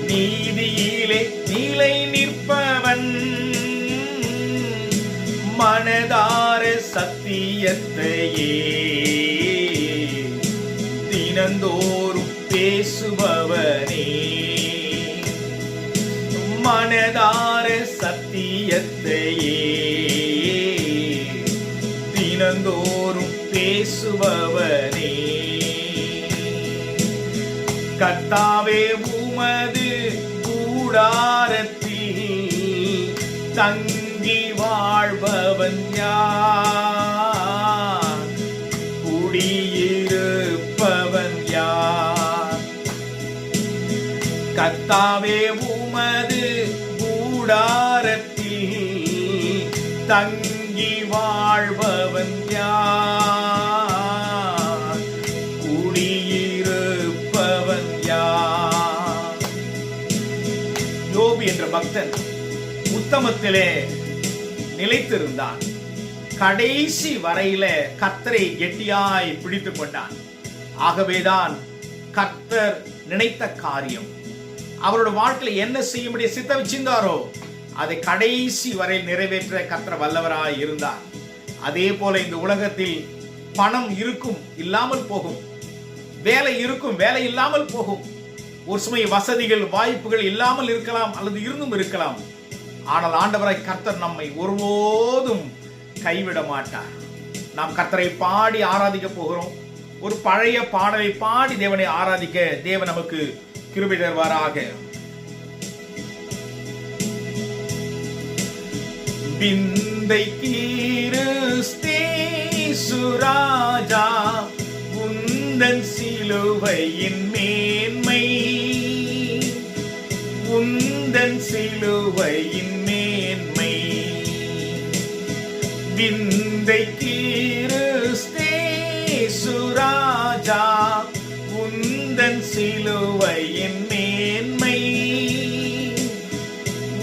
S7: நீதியிலே நிலை நிற்பவன், மனதார சத்தியத்தையே தினந்தோறும் பேசுபவனே, மனதார சத்தியத்தையே தினந்தோறும் பேசுபவனே. கர்த்தாவே உமது கூடாரத்தில் தங்கி வாழ்பவன் யார், குடியிருப்பவன் யார். கர்த்தாவே உமது கூடாரத்தில் தங்கி வாழ்பவன் யார், குடியிருப்பவன் யார். யோபு என்ற பக்தன் உத்தமத்திலே நிலைத்திருந்தான். கடைசி வரையில கர்த்தரை கெட்டியாய் பிடித்துக் கொண்டான். ஆகவேதான் கர்த்தர் நினைத்த காரியம், அவரோட வாழ்க்கையில என்ன செய்யும்படி சித்தம் வச்சிருந்தாரோ அதை கடைசி வரையில் நிறைவேற்ற கர்த்தர் வல்லவராய் இருந்தார். அதே போல இந்த உலகத்தில் பணம் இருக்கும், இல்லாமல் போகும். வேலை இருக்கும், வேலை இல்லாமல் போகும். ஒரு சமய வசதிகள் வாய்ப்புகள் இல்லாமல் இருக்கலாம், அல்லது இருந்தும் இருக்கலாம். ஆனால் ஆண்டவராய் கர்த்தர் நம்மை ஒருபோதும் கைவிட மாட்டார். நாம் கர்த்தரை பாடி ஆராதிக்க போகிறோம். ஒரு பழைய பாடலை பாடி தேவனை ஆராதிக்க தேவன் நமக்கு கிருபை தருவாராக. விந்தை கிறிஸ்தேசு ராஜா உந்தன் சிலுவையின் மேன்மை, உந்தன் சிலுவையின் மேன்மை. விந்தை கிறிஸ்தேசு ராஜா உந்தன் சிலுவையின் மேன்மை,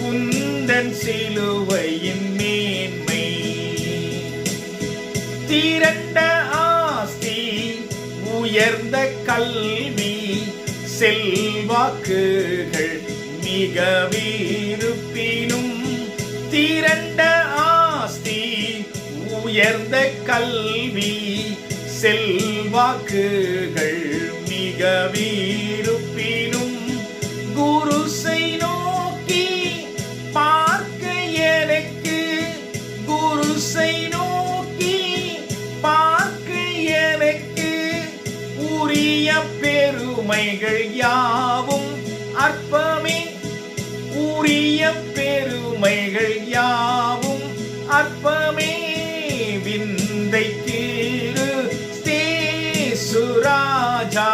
S7: உந்தன் சிலுவையின் மேன்மை. திரண்ட ஆஸ்தி, உயர்ந்த கல்வி, செல்வாக்குகள் மிகவிருப்பினும், திரண்ட ஆஸ்தி, உயர்ந்த கல்வி, செல்வாக்குகள் மிகவிருப்பினும், குருசை நோக்கி பார்க்க எனக்கு, குருசை நோக்கி பார்க்க எனக்கு உரிய பெருமைகள் யாவும் அற்பமே, உரிய பெருமைகள் யாவும் அற்பமே. விந்தை கிறிஸ்தேசு ராஜா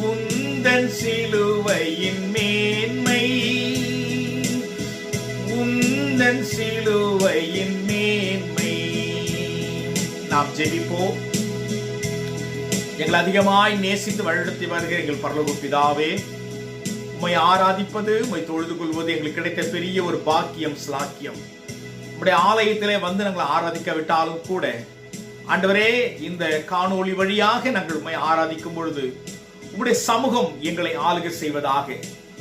S7: உந்தன் சிலுவையின் மேன்மை, உந்தன் சிலுவையின் மேன்மை. நாம் ஜெபிப்போம். எங்கள் அதிகமாய் நேசித்து வழிநடத்தி வருகிற எங்கள் பரலோக பிதாவே, உம்மை ஆராதிப்பது, உம்மை தொழுது கொள்வது எங்களுக்கு கிடைத்த பெரிய ஒரு பாக்கியம், ஸ்லாக்கியம். உம்முடைய ஆலயத்திலே வந்து நாங்கள் ஆராதிக்காவிட்டாலும் கூட ஆண்டவரே, இந்த காணொளி வழியாக நாங்கள் உம்மை ஆராதிக்கும் பொழுது உம்முடைய சமூகம் எங்களை ஆளுகை செய்வதாக,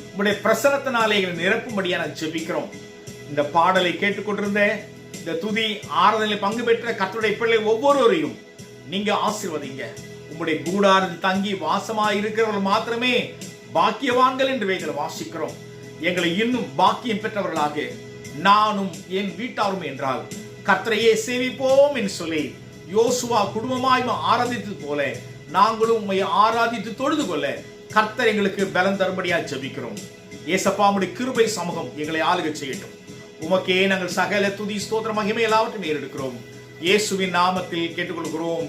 S7: உம்முடைய பிரசனத்தினாலே எங்களை நிரப்பும்படியா நாங்கள் ஜெபிக்கிறோம். இந்த பாடலை கேட்டுக்கொண்டிருந்த, இந்த துதி ஆராதனையில் பங்கு பெற்ற கர்த்தருடைய பிள்ளை ஒவ்வொருவரையும் நீங்க ஆசீர்வதிங்க. உம்முடைய கூடாரத்தில் தங்கி வாசமாய் இருக்கிறவர்கள் மாத்திரமே பாக்கியவான்கள் என்று வேதத்தில் வாசிக்கிறோம். எங்களை இன்னும் பாக்கியம் பெற்றவர்களாக நானும் என் வீட்டாரும் என்றால் கர்த்தரையே சேவிப்போம் என்று சொல்லி யோசுவா குடும்பமாய் ஆராதித்தது போல நாங்களும் உம்மை ஆராதித்து தொழுது கொள்ள கர்த்தர் எங்களுக்கு பலம் தரும்படியா ஜெபிக்கிறோம். ஏசப்பா, உம்முடைய கிருபை சமூகம் எங்களை ஆளுகை செய்யட்டும். உமக்கே நாங்கள் சகல துதி ஸ்தோத்திர மகிமை எல்லாவற்றையும் ஏறெடுக்கிறோம். இயேசுவின் நாமத்தில் கேட்டுக்கொள்கிறோம்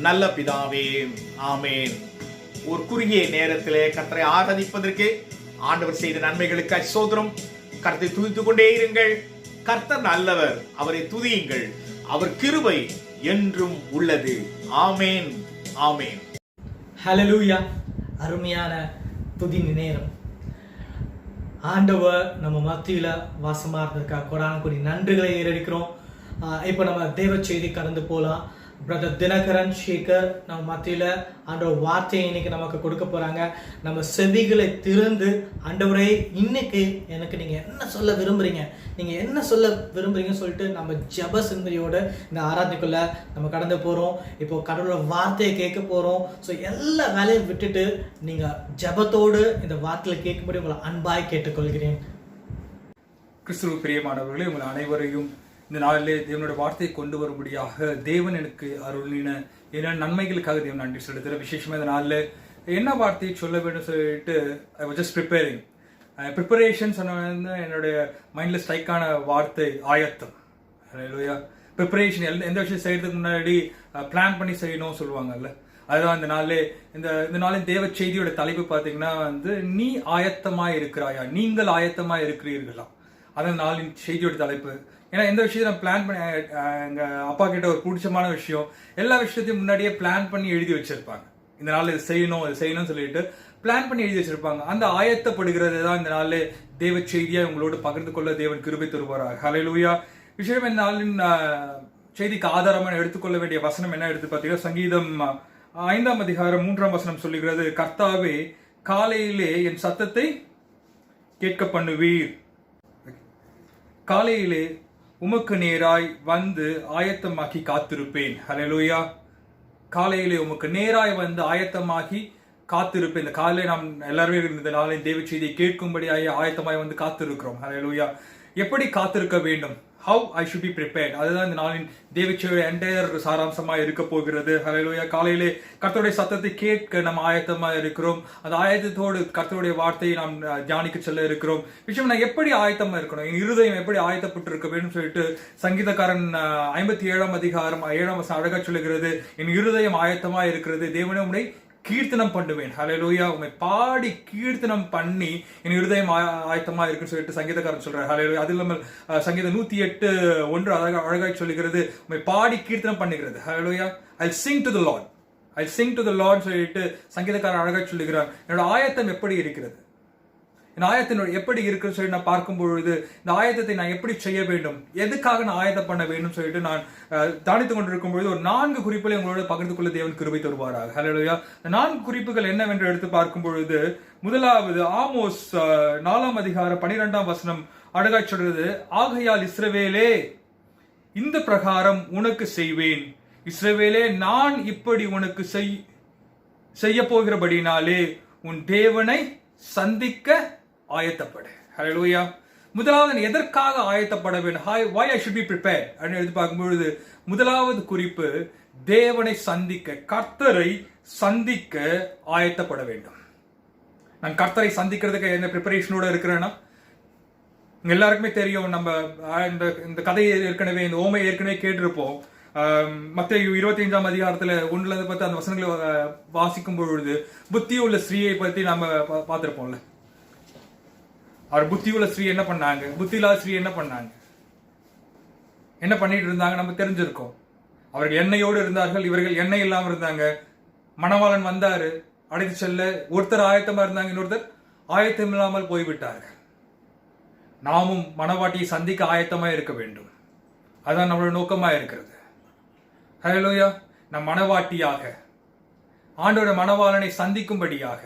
S7: நல்ல பிதாவே, ஆமேன். ஒரு குறுகிய நேரத்திலே கர்த்தரை ஆராதிப்பதற்கு ஆண்டவர் செய்த நன்மைகளுக்கு ஸ்தோத்திரம். கர்த்தரை துதித்துக் கொண்டே இருங்கள். கர்த்தர் நல்லவர், அவரை துதியுங்கள். அவர் கிருபை என்றும் உள்ளது. ஆமேன், ஆமேன்.
S1: ஹல்லேலூயா. அருமையான துதி நேரம். ஆண்டவர் நம்ம மத்தியில வாசமா இருந்திருக்கார். கொடான கொடி நன்றிகளை ஏறெடுக்கிறோம். இப்போ நம்ம தேவ செய்தி கடந்து போகலாம். பிரதர் தினகரன் சேகர் நம்ம மத்தியில் ஆண்டவர் வார்த்தையை இன்னைக்கு நமக்கு கொடுக்க போறாங்க. நம்ம செவிகளை திறந்து, ஆண்டவரே இன்னைக்கு எனக்கு நீங்க என்ன சொல்ல விரும்புறீங்க, நீங்க என்ன சொல்ல விரும்புறீங்கன்னு சொல்லிட்டு நம்ம ஜெப சிந்தனையோட இந்த ஆராதனைக்குள்ள நம்ம கடந்து போறோம். இப்போ கடவுளோட வார்த்தையை கேட்க போறோம். ஸோ எல்லா வேலையும் விட்டுட்டு நீங்க ஜெபத்தோடு இந்த வார்த்தையை கேட்கும்படி உங்களை அன்பாய் கேட்டுக்கொள்கிறேன்.
S8: கிறிஸ்துவ பிரியமானவர்களே, உங்கள் அனைவரையும் இந்த நாளிலே தேவனுடைய வார்த்தையை கொண்டு வரும்படியாக தேவன் எனக்கு அருளின என்ன நன்மைகளுக்காக தேவன் நன்றி செலுத்துகிறேன். விசேஷமாக இந்த நாளில் என்ன வார்த்தையை சொல்ல வேண்டும் சொல்லிட்டு ஐ வாஸ் ஜஸ்ட் ப்ரிப்பரேஷன் சொன்ன என்னுடைய மைண்டில் ஸ்ட்ரைக்கான வார்த்தை ஆயத்தம். ப்ரிப்பரேஷன் எந்த விஷயம் செய்யறதுக்கு முன்னாடி பிளான் பண்ணி செய்யணும் சொல்லுவாங்கல்ல, அதுதான் இந்த நாளில் இந்த நாளின் தேவ செய்தியோட தலைப்பு பார்த்தீங்கன்னா நீ ஆயத்தமாக இருக்கிறாயா, நீங்கள் ஆயத்தமாக இருக்கிறீர்களா, அதான் நாளின் செய்தியோட தலைப்பு. ஏன்னா எந்த விஷயத்தை நான் பிளான் பண்ணி, எங்கள் அப்பா கிட்ட ஒரு பிடிச்சமான விஷயம், எல்லா விஷயத்தையும் முன்னாடியே பிளான் பண்ணி எழுதி வச்சிருப்பாங்க. இந்த நாளில் இது செய்யணும்னு சொல்லிட்டு பிளான் பண்ணி எழுதி வச்சிருப்பாங்க. அந்த ஆயத்தப்படுகிறது தான் இந்த நாளில் தேவ செய்தியாக உங்களோடு பகிர்ந்து கொள்ள தேவன் கிருபை தருவாராக. ஹல்லேலூயா. விஷயம் இந்த நாளின் செய்திக்கு ஆதாரமாக எடுத்துக்கொள்ள வேண்டிய வசனம் என்ன எடுத்து பார்த்தீங்கன்னா, சங்கீதம் 5ஆம் அதிகாரம் 3ஆம் வசனம் சொல்லுகிறது, கர்த்தாவே காலையிலே என் சத்தத்தை கேட்க பண்ணுவீர், காலையிலே உமக்கு நேராய் வந்து ஆயத்தமாக்கி காத்திருப்பேன். ஹல்லேலூயா. காலையிலே உமக்கு நேராய் வந்து ஆயத்தமாகி காத்திருப்பேன். இந்த காலையில நாம் எல்லாருமே இந்த நாளின் தேவ செய்தியை கேட்கும்படியாக ஆயத்தமாய் வந்து காத்திருக்கிறோம். ஹல்லேலூயா. எப்படி காத்திருக்க வேண்டும்? how I should be prepared. அதுதான் இந்த நாளின் தேவச்செய்தியோட என்டையர் சாராம்சமா இருக்க போகிறது. ஹல்லேலூயா. காலையிலே கர்த்தருடைய சத்தத்தை கேட்க நம்ம ஆயத்தமா இருக்கிறோம். அந்த ஆயத்தத்தோடு கர்த்தருடைய வார்த்தையை நாம் தியானிக்க செல்ல இருக்கிறோம். விஷயம் நான் எப்படி ஆயத்தமா இருக்கணும், என் இருதயம் எப்படி ஆயத்தப்பட்டு இருக்க வேண்டும் சொல்லிட்டு சங்கீதக்காரன் 57 அதிகாரம் 7 வசனம் அழகா சொல்லுகிறது. என் இருதயம் ஆயத்தமா இருக்கிறது, தேவனே உம்மை கீர்த்தனம் பண்ணுவேன். ஹல்லேலூயா. உம்மை பாடி கீர்த்தனம் பண்ணி என் இருதயம் ஆயத்தமா இருக்குன்னு சொல்லிட்டு சங்கீதக்காரன் சொல்றாரு. ஹல்லேலூயா. அது இல்லாமல் சங்கீதம் 108:1 அழகாய் சொல்லுகிறது, உம்மை பாடி கீர்த்தனம் பண்ணுகிறது. ஹல்லேலூயா. I'll sing to the Lord. I'll sing to the Lord சொல்லிட்டு சங்கீதக்காரன் அழகாய் சொல்லுகிறார். என்னோட ஆயத்தம் எப்படி இருக்கிறது, இந்த ஆயத்தினோட எப்படி இருக்குன்னு சொல்லி நான் பார்க்கும் பொழுது இந்த ஆயத்தத்தை நான் எப்படி செய்ய வேண்டும், எதுக்காக நான் ஆயத்தம் பண்ண வேண்டும் சொல்லிட்டு நான் தானித்துக் கொண்டிருக்கும் பொழுது ஒரு 4 குறிப்புகளை உங்களோட பகிர்ந்து கொள்ள தேவன் கிருபை தருவாராக. ஹல்லேலூயா. இந்த 4 குறிப்புகள் என்னவென்று எடுத்து பார்க்கும் பொழுது முதலாவது ஆமோஸ் 4 அதிகாரம் 12 வசனம் அழகாய் சொல்றது, ஆகையால் இஸ்ரவேலே இந்த பிரகாரம் உனக்கு செய்வேன், இஸ்ரவேலே நான் இப்படி உனக்கு செய்ய போகிறபடினாலே உன் தேவனை சந்திக்க ஆயத்தப்படு. ஹல்லேலூயா. முதலாவது எதற்காக ஆயத்தப்பட வேண்டும், why I should be prepared அப்படின்னு எடுத்து பார்க்கும்பொழுது முதலாவது குறிப்பு தேவனை சந்திக்க, கர்த்தரை சந்திக்க ஆயத்தப்பட வேண்டும். நான் கர்த்தரை சந்திக்கிறதுக்கு என்ன ப்ரிப்பரேஷனோட இருக்கிறேன்னா, எல்லாருக்குமே தெரியும், நம்ம இந்த கதையை ஏற்கனவே இந்த ஓமை ஏற்கனவே கேட்டிருப்போம். மத்தேயு 25 அதிகாரத்துல 1-10 அந்த வசனங்களை வாசிக்கும் பொழுது புத்தியுள்ள ஸ்ரீயை பத்தி நம்ம பார்த்திருப்போம்ல. அவர் புத்தியுள்ள ஸ்ரீ என்ன பண்ணாங்க, புத்தி இல்லாத ஸ்ரீ என்ன பண்ணாங்க, என்ன பண்ணிட்டு இருந்தாங்க நம்ம தெரிஞ்சிருக்கோம். அவர்கள் எண்ணெயோடு இருந்தார்கள், இவர்கள் எண்ணெய் இல்லாம இருந்தாங்க. மணவாளன் வந்தாரு, அழைத்து செல்ல ஒருத்தர் ஆயத்தமா இருந்தாங்க, இன்னொருத்தர் ஆயத்தம் இல்லாமல் போய்விட்டார்கள். நாமும் மணவாட்டியை சந்திக்க ஆயத்தமா இருக்க வேண்டும். அதான் நம்மளோட நோக்கமா இருக்கிறது. ஹல்லேலூயா. நம் மணவாட்டியாக ஆண்டோட மணவாளனை சந்திக்கும்படியாக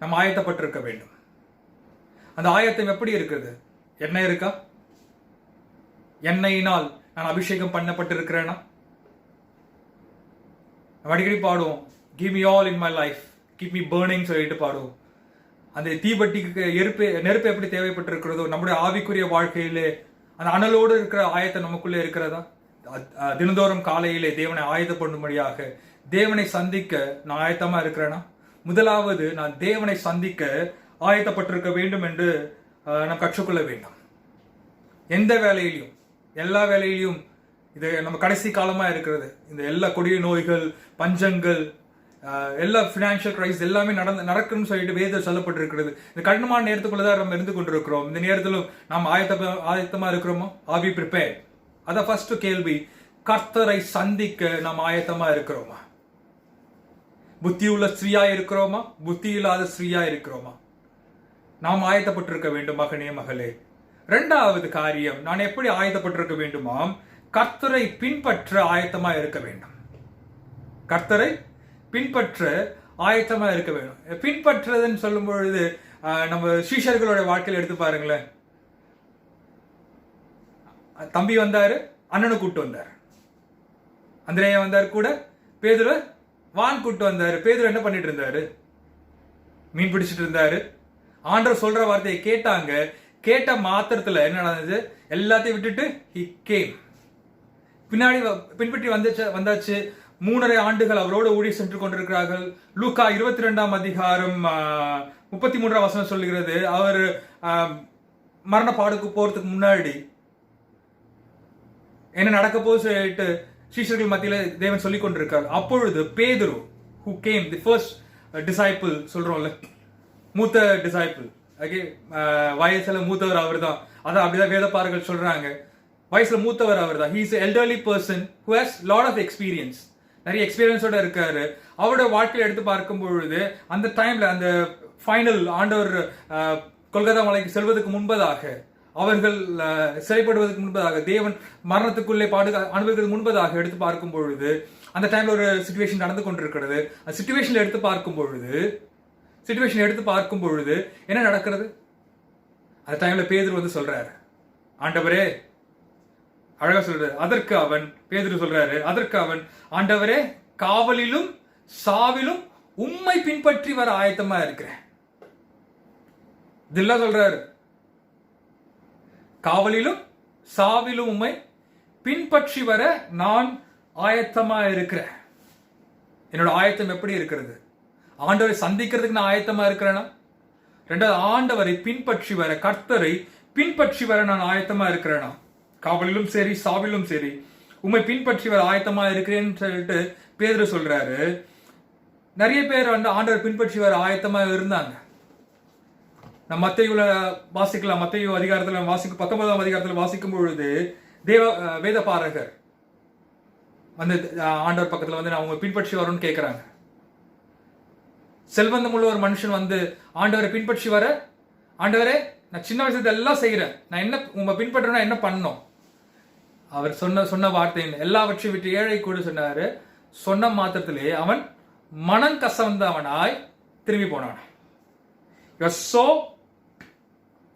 S8: நம்ம ஆயத்தப்பட்டிருக்க வேண்டும். அந்த ஆயத்தம் எப்படி இருக்கிறது, எண்ணெய் இருக்கா, எண்ணெயினால் நான் அபிஷேகம் பண்ணப்பட்டிருக்கிறேனா? அடிக்கடி பாடுவோம், give me all in my life, keep me burning சொல்லிட்டு பாடுவோம். அந்த தீபட்டிக்கு நெருப்பு எப்படி தேவைப்பட்டிருக்கிறதோ நம்முடைய ஆவிக்குரிய வாழ்க்கையிலே அந்த அனலோடு இருக்கிற ஆயத்தம் நமக்குள்ளே இருக்கிறதா? தினந்தோறும் காலையிலே தேவனை ஆயத்தப்படும்படியாக தேவனை சந்திக்க நான் ஆயத்தமா இருக்கிறேனா? முதலாவது நான் தேவனை சந்திக்க ஆயத்தப்பட்டிருக்க வேண்டும் என்று நாம் கற்றுக்கொள்ள வேண்டும். எந்த வேலையிலையும், எல்லா வேலையிலையும், இது நம்ம கடைசி காலமா இருக்கிறது, இந்த எல்லா கொடிய நோய்கள், பஞ்சங்கள், எல்லா பினான்சியல் கிரைசிஸ் எல்லாமே நடக்கும்னு சொல்லிட்டு வேதம் சொல்லப்பட்டிருக்கிறது. இந்த கடினமான நேரத்துக்குள்ளதான் நம்ம இருந்து கொண்டிருக்கிறோம். இந்த நேரத்திலும் நாம் ஆயத்தமா இருக்கிறோமோ? Are we prepared? அத ஃபர்ஸ்ட் கேள்வி. கர்த்தரை சந்திக்க நாம் ஆயத்தமா இருக்கிறோமா? புத்தியுள்ள ஸ்ரீயா இருக்கிறோமா, புத்தி இல்லாத ஸ்ரீயா இருக்கிறோமா? நாம் ஆயத்தப்பட்டிருக்க வேண்டும் மகனே மகளே. 2வது காரியம், நான் எப்படி ஆயத்தப்பட்டிருக்க வேண்டுமாம்? கர்த்தரை பின்பற்ற ஆயத்தமா இருக்க வேண்டும். கர்த்தரை பின்பற்ற ஆயத்தமா இருக்க வேண்டும். பின்பற்றுறதுன்னு சொல்லும் பொழுது நம்ம சீஷர்களோட வாழ்க்கையில் எடுத்து பாருங்களேன். தம்பி வந்தாரு, அண்ணனு கூட்டு வந்தார். அந்திரேயா வந்தார் கூட, பேதுரு வான் கூட்டு வந்தாரு. பேதுரு என்ன பண்ணிட்டு இருந்தாரு? மீன் பிடிச்சிட்டு இருந்தாரு. ஆண்டவர் சொல்ற வார்த்தையை கேட்டாங்க. கேட்ட மாத்திரத்துல என்ன நடந்தது? எல்லாத்தையும் விட்டுட்டு he came. பின்னாடி பின்பற்றி வந்தாச்சு. 3.5 ஆண்டுகள் அவரோட ஊழியம் சென்று கொண்டிருக்கிறார்கள். லூக்கா 22 அதிகாரம் 33 வசனம் சொல்லுகிறது, அவர் மரண பாடுக்கு போறதுக்கு முன்னாடி என்ன நடக்க போது சொல்லிட்டு சீஷர்கள் மத்தியில தேவன் சொல்லிக் கொண்டிருக்கார். அப்பொழுது பேதுரு, who came, the first disciple சொல்றோம்ல, மூத்த டிசைபிள், ஓகே, வயசுல மூத்தவர் அவர் தான். அதான் அப்படிதான் வேதப்பாரர்கள் சொல்றாங்க. வயசுல மூத்தவர் அவர் தான். he is an elderly person who has lot of experience. நிறைய எக்ஸ்பீரியன்ஸோட இருக்காரு. அவரோட வாழ்க்கையில எடுத்து பார்க்கும் பொழுது அந்த டைம்ல அந்த ஃபைனல் ஆண்டவர் கொல்கத்தா மலைக்கு செல்வதற்கு முன்பதாக, அவர்கள் சிறைப்படுவதற்கு முன்பதாக, தேவன் மரணத்துக்குள்ளே அனுபவிக்கிறதுக்கு முன்பதாக எடுத்து பார்க்கும் பொழுது அந்த டைம்ல ஒரு சிச்சுவேஷன் நடந்து கொண்டிருக்கிறது. அந்த சிச்சுவேஷன் எடுத்து பார்க்கும் பொழுது என்ன நடக்கிறது? அந்த டைம்ல பேதுரு வந்து சொல்றாரு, ஆண்டவரே, அழகா சொல்றாரு, அதற்கு அவன், பேதுரு சொல்றாரு, அதற்கு அவன், ஆண்டவரே, காவலிலும் சாவிலும் உம்மை பின்பற்றி வர ஆயத்தமா இருக்கிறேன். இதெல்லாம் சொல்றாரு. காவலிலும் சாவிலும் உம்மை பின்பற்றி வர நான் ஆயத்தமா இருக்கிறேன். என்னோட ஆயத்தம் எப்படி இருக்கிறது? ஆண்டவரை சந்திக்கிறதுக்கு நான் ஆயத்தமா இருக்கிறேனா? ரெண்டாவது, ஆண்டவரை பின்பற்றி வர, கர்த்தரை பின்பற்றி வர நான் ஆயத்தமா இருக்கிறேனா? காவலிலும் சரி சாவிலும் சரி உம்மை பின்பற்றி வர ஆயத்தமா இருக்கிறேன்னு சொல்லிட்டு பேதுரு சொல்றாரு. நிறைய பேர் ஆண்டவர் பின்பற்றி வர ஆயத்தமா இருந்தாங்க. நம்ம மத்தேயுல வாசிக்கலாம். மத்தேயு அதிகாரத்துல 19ஆம் அதிகாரத்துல வாசிக்கும் பொழுது வேத பாரகர் வந்து ஆண்டவர் பக்கத்துல வந்து நான் உங்க பின்பற்றி வரணும்னு கேட்கிறாங்க. செல்வந்தம் உள்ள ஒரு மனுஷன் வந்து ஆண்டவரை பின்பற்றி வர, ஆண்டவரே நான் சின்ன வயசுல எல்லாம் செய்யறேன், நான் என்ன உங்க பின்பற்றணும் என்ன பண்ணணும்? அவர் சொன்ன வார்த்தை எல்லாவற்றையும் விட்டு ஏழை கூட சொன்னாரு. சொன்ன மாத்திரத்திலே அவன் மனம் கசவந்தவனாய் திரும்பி போனான்.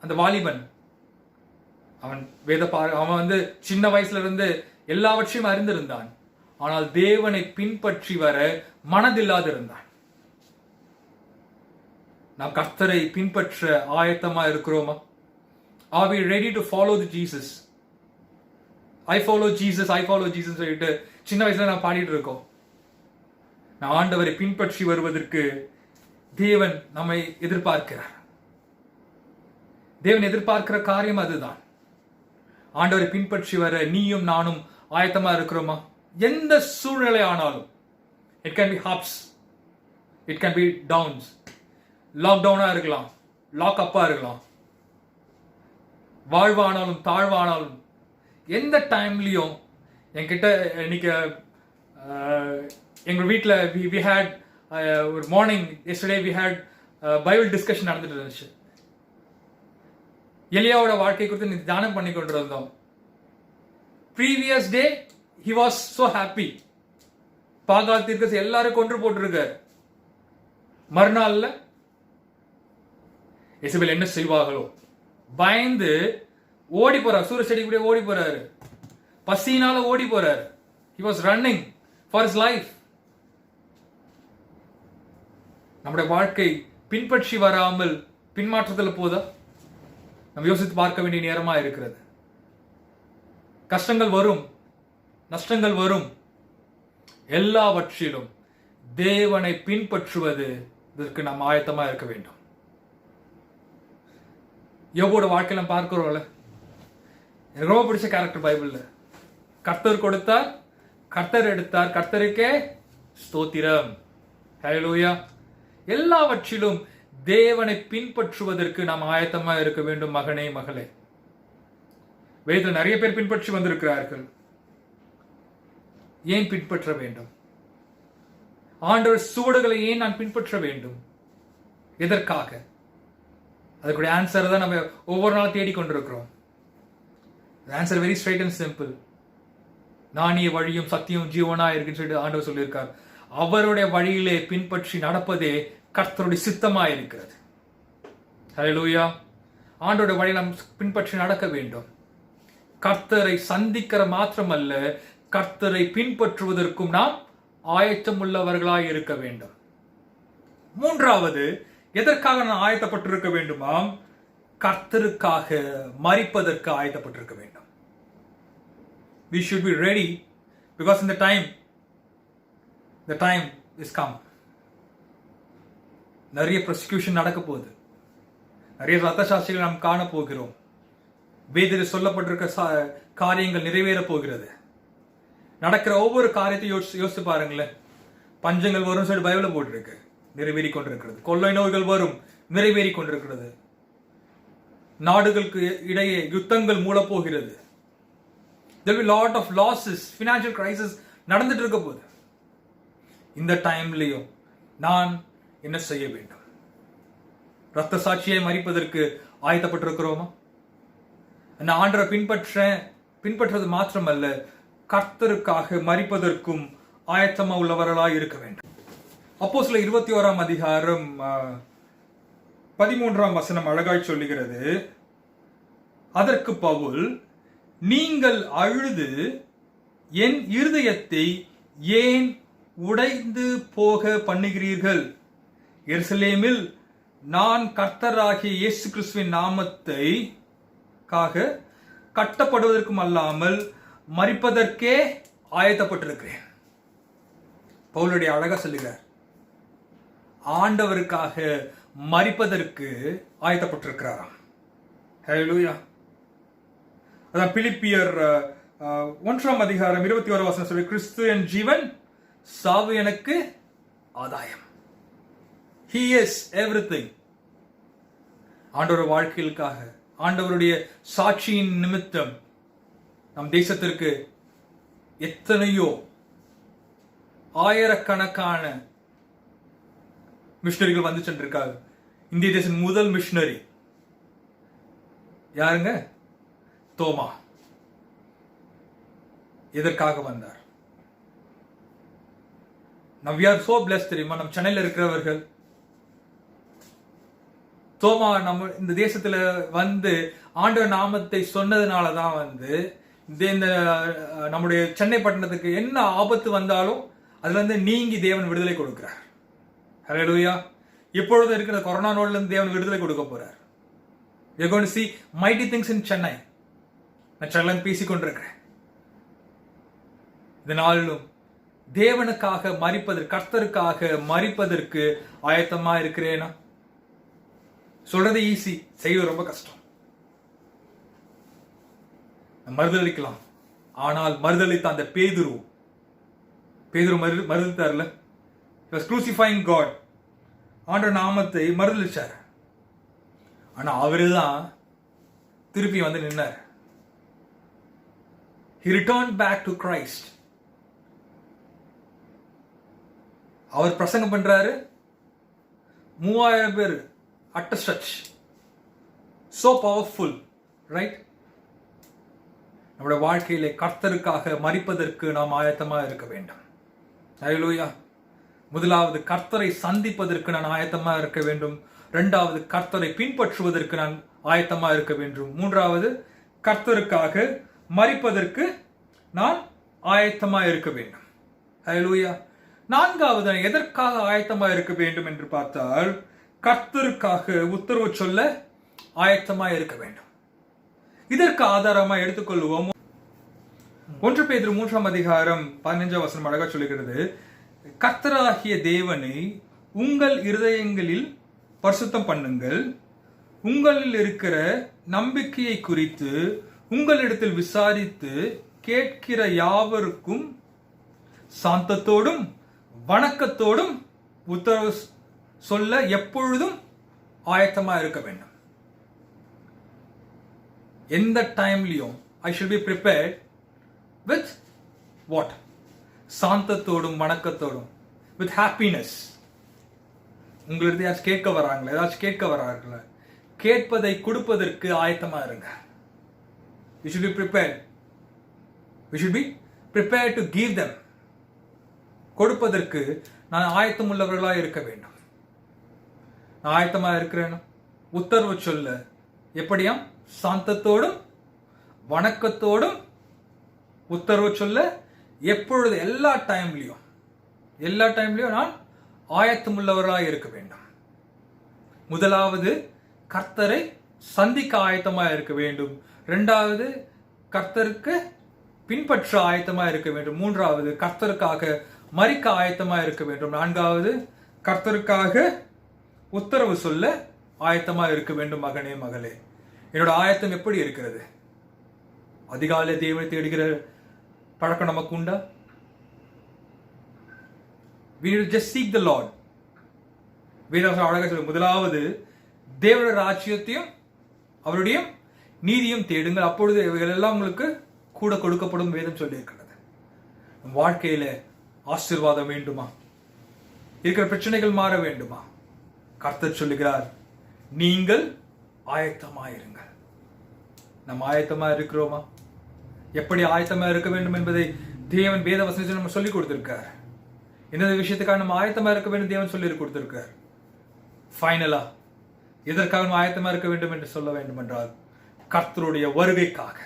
S8: அந்த வாலிபன் அவன் அவன் வந்து சின்ன வயசுல இருந்து எல்லாவற்றையும் அறிந்திருந்தான். ஆனால் தேவனை பின்பற்றி வர மனதில்லாது இருந்தான். நாம் கர்த்தரை பின்பற்ற ஆயத்தமா இருக்கிறோமா? Are we ready to follow the Jesus? I follow Jesus, I follow Jesus சொல்லிட்டு சின்ன வயசுல நான் பாடிட்டு இருக்கோம். நான் ஆண்டவரை பின்பற்றி வருவதற்கு தேவன் நம்மை எதிர்பார்க்கிறார். தேவன் எதிர்பார்க்கிற காரியம் அதுதான். ஆண்டவரை பின்பற்றி வர நீயும் நானும் ஆயத்தமா இருக்கிறோமா? எந்த சூழ்நிலை ஆனாலும், it can be ups, it can be downs, லாக்டவுனா இருக்கலாம், லாக் அப்பா இருக்கலாம், வாழ்வானாலும் தாழ்வானாலும், எந்த டைம்லயும் என்கிட்ட இன்னைக்கு எங்க வீட்டில் we had ஒரு morning yesterday we had Bible discussion நடந்துட்டு இருந்துச்சு. எலியாவோட வாழ்க்கை குறித்து தியானம் பண்ணி கொண்டு இருந்தோம். Previous day he was so happy. பாகால் தீர்க்கதரிசி எல்லாரும் கொன்று போட்டிருக்காரு. மறுநாள்ல எசபேல் என்ன செய்வார்களோ பயந்து ஓடி போறார். சூரிய செடி கூட ஓடி போறாரு. பசினால ஓடி போறாரு. he was running for his life. நம்முடைய வாழ்க்கை பின்பற்றி வராமல் பின்மாற்றத்தில் போதா? நம்ம யோசித்து பார்க்க வேண்டிய நேரமா இருக்கிறது. கஷ்டங்கள் வரும், நஷ்டங்கள் வரும். எல்லாவற்றிலும் தேவனை பின்பற்றுவது இதற்கு நாம் ஆயத்தமா இருக்க வேண்டும். யோபோட வாழ்க்கையில பார்க்கிறோம்ல, எனக்கு ரொம்ப பிடிச்ச கேரக்டர் பைபிள்ல. கர்த்தர் கொடுத்தார், கர்த்தர் எடுத்தார், கர்த்தருக்கே ஸ்தோத்திரம். ஹல்லேலூயா. எல்லாவற்றிலும் தேவனை பின்பற்றுவதற்கு நாம் ஆயத்தமா இருக்க வேண்டும். மகனே மகளே, வேதத்தில் நிறைய பேர் பின்பற்றி வந்திருக்கிறார்கள். ஏன் பின்பற்ற வேண்டும்? ஆண்டவர் சுவடுகளை ஏன் நான் பின்பற்ற வேண்டும்? எதற்காக? அதுக்குடைய ஆன்சர் தான் நம்ம ஒவ்வொரு நாளும் தேடிக்கொண்டிருக்கிறோம். Answer very straight and simple. நானே வழியும் சத்தியம் ஜீவனா இருக்குன்னு சொல்லிட்டு ஆண்டவர் சொல்லியிருக்கார். அவருடைய வழியிலே பின்பற்றி நடப்பதே கர்த்தருடைய சித்தமா இருக்கிறது. ஹல்லேலூயா. ஆண்டவருடைய வழியை நாம் பின்பற்றி நடக்க வேண்டும். கர்த்தரை சந்திக்கிற மாத்திரமல்ல, கர்த்தரை பின்பற்றுவதற்கும் நாம் ஆயத்தம் உள்ளவர்களாய் இருக்க வேண்டும். மூன்றாவது, எதற்காக நான் ஆயத்தப்பட்டிருக்க வேண்டுமாம்? கர்த்தருக்காக மரிப்பதற்கு ஆயத்தப்பட்டிருக்க வேண்டும். We should be ready because in the time is come. நிறைய persecution நடக்க போகுது. நிறைய ரத்த சாட்சிகள் நாம் காண போகிறோம். வேதத்தில் சொல்லப்பட்டிருக்க காரியங்கள் நிறைவேற போகிறது. நடக்கிற ஒவ்வொரு காரியத்தை யோசித்து பாருங்களேன். பஞ்சங்கள் வரும் சொல்லி பைபிள்ல போட்டிருக்கு, நிறைவேறி கொண்டிருக்கிறது. கொள்ளை நோய்கள் வரும், நிறைவேறி கொண்டிருக்கிறது. நாடுகளுக்கு இடையே யுத்தங்கள் மூடப்போகிறது. There will be lot of losses, financial crisis நடந்துட்டு இருக்க போது. இந்த டைம்லயும் நான் என்ன செய்ய வேண்டும்? ரத்த சாட்சியை மரிப்பதற்கு ஆயத்தப்பட்டிருக்கிறோமா? நான் ஆண்டவரை பின்பற்றது மாத்திரமல்ல, கர்த்தருக்காக மரிப்பதற்கும் ஆயத்தமா உள்ளவர்களாய் இருக்க வேண்டும். அப்போஸ்தலர் 21ஆம் அதிகாரம் 13ஆம் வசனம் அழகாய் சொல்லுகிறது. அதற்கு பவுல், நீங்கள் அழுது என் இருதயத்தை ஏன் உடைந்து போக பண்ணுகிறீர்கள்? எருசலேமில் நான் கர்த்தராகிய இயேசு கிறிஸ்துவின் நாமத்தை கட்டப்படுவதற்கும் அல்லாமல் மரிப்பதற்கே ஆயத்தப்பட்டிருக்கிறேன். பவுலுடைய அழகா சொல்லுகிறார், ஆண்டவருக்காக மரிப்பதற்கு ஆயத்தப்பட்டிருக்கிறாராம். ஹல்லேலூயா. அதான் பிலிப்பியர் 1:21 சொல்லி, கிறிஸ்து என் ஜீவன், சாவு எனக்கு ஆதாயம். He is everything. ஆண்டவர் வாழ்க்கையிற்காக, ஆண்டவருடைய சாட்சியின் நிமித்தம் நம் தேசத்திற்கு எத்தனையோ ஆயிரக்கணக்கான மிஷனரிகள் வந்து சென்றிருக்காங்க. இந்திய தேசம் முதல் மிஷனரி யாருங்க? தோமா. எதற்காக வந்தார்? Now we are so blessed. தெரியுமா, நம்ம சென்னையில் இருக்கிறவர்கள் தோமா நம்ம இந்த தேசத்துல வந்து ஆண்டவர் நாமத்தை சொன்னதுனாலதான் வந்து இந்த நம்முடைய சென்னை பட்டணத்துக்கு என்ன ஆபத்து வந்தாலும் அதுல இருந்து நீங்கி தேவன் விடுதலை கொடுக்கிறார். ஹல்லேலூயா. இப்பொழுது இருக்கிற கொரோனா நோயில இருந்து தேவன் விடுதலை கொடுக்க போறார். We are going to see mighty things in Chennai. நான் சென்னையில் பேசிக்கொண்டிருக்கிறேன். இதனாலும் தேவனுக்காக மரிப்பதற்கு, கர்த்தருக்காக மரிப்பதற்கு ஆயத்தமா இருக்கிறேனா? சொல்றது ஈஸி, செய்வது ரொம்ப கஷ்டம். மறுதளிக்கலாம், ஆனால் மறுதளித்த அந்த பேதுரு மறுதளித்தார்ல, crucifying God, ஆண்டவர் நாமத்தை மறுதளிச்சார். ஆனா அவருதான் திருப்பி வந்து நின்னார். He returned back to Christ. அவர் பிரசங்கம் பண்றாரு, 3000 பேர் at a stretch. So powerful, right? நம்முடைய வாழ்க்கையிலே கர்த்தருக்காக மரிப்பதற்கு நாம் ஆயத்தமா இருக்க வேண்டும். ஹல்லேலூயா. முதலாவது கர்த்தரை சந்திப்பதற்கு நான் ஆயத்தமா இருக்க வேண்டும். இரண்டாவது கர்த்தரை பின்பற்றுவதற்கு நான் ஆயத்தமா இருக்க வேண்டும். மூன்றாவது கர்த்தருக்காக மரிப்பதற்கு நான் ஆயத்தமா இருக்க வேண்டும். ஹல்லேலூயா. நான்காவது எதற்காக ஆயத்தமா இருக்க வேண்டும் என்று பார்த்தால், கர்த்தருக்காக உத்தரவு சொல்ல ஆயத்தமா இருக்க வேண்டும். இதற்கு ஆதாரமா எடுத்துக்கொள்வோம் 1 பேதுரு 3:15 அழகா சொல்லுகிறது, கர்த்தராகிய தேவனை உங்கள் இருதயங்களில் பரிசுத்தம் பண்ணுங்கள், உங்களில் இருக்கிற நம்பிக்கையை குறித்து உங்களிடத்தில் விசாரித்து கேட்கிற யாவருக்கும் சாந்தத்தோடும் வணக்கத்தோடும் உத்தரவு சொல்ல எப்பொழுதும் ஆயத்தமா இருக்க வேண்டும். எந்த டைம்லயும் I should be prepared with what? சாந்தத்தோடும் வணக்கத்தோடும், with happiness. உங்களுக்கு யாராச்சும் கேட்க வராங்களா? ஏதாச்சும் கேட்க வராங்களா? கேட்பதை கொடுப்பதற்கு ஆயத்தமா இருங்க. We should be prepared. We should be prepared to give them. கொடுப்பதற்கு நான் ஆயத்தம் உள்ளவர்களாக இருக்க வேண்டும். நான் ஆயத்தமா இருக்கிறேன். உத்தரவு சொல்ல எப்படியாம்? சாந்தத்தோடும் வணக்கத்தோடும் உத்தரவு சொல்ல எப்பொழுது, எல்லா டைம்லயும் நான் ஆயத்தம் உள்ளவர்களாக இருக்க வேண்டும். முதலாவது கர்த்தரை சந்திக்க ஆயத்தமா இருக்க வேண்டும். இரண்டாவது கர்த்தருக்கு பின்பற்ற ஆயத்தமா இருக்க வேண்டும். மூன்றாவது கர்த்தருக்காக மரிக்க ஆயத்தமா இருக்க வேண்டும். நான்காவது கர்த்தருக்காக உத்தரவு சொல்ல ஆயத்தமா இருக்க வேண்டும். மகனே மகளே, என்னோட ஆயத்தம் எப்படி இருக்கிறது? அதிகாலை தேவனை தேடுகிற பழக்கம் நமக்கு உண்டா? We need to just seek the Lord. வேதம் அழகாக சொல்லுது, முதலாவது தேவனுடைய ராஜ்யத்தையும் அவருடைய நீதியும் தேடுங்கள், அப்பொழுது இவைகள் எல்லாம் உங்களுக்கு கூட கொடுக்கப்படும். வேதம் சொல்லி இருக்கிறது. வாழ்க்கையில ஆசீர்வாதம் வேண்டுமா? இருக்கிற பிரச்சனைகள் மாற வேண்டுமா? கர்த்தர் சொல்லுகிறார், நீங்கள் ஆயத்தமாயிருங்கள். நம்ம ஆயத்தமா இருக்கிறோமா? எப்படி ஆயத்தமா இருக்க வேண்டும் என்பதை தேவன் வேத வசனத்தில் நம்ம சொல்லிக் கொடுத்திருக்கார். எந்த விஷயத்துக்காக நம்ம ஆயத்தமா இருக்க வேண்டும் தேவன் சொல்லி கொடுத்திருக்கார். ஃபைனலா எதற்காக நம்ம ஆயத்தமா இருக்க வேண்டும் என்று சொல்ல வேண்டும் என்றால், கர்த்தருடைய வருகைக்காக.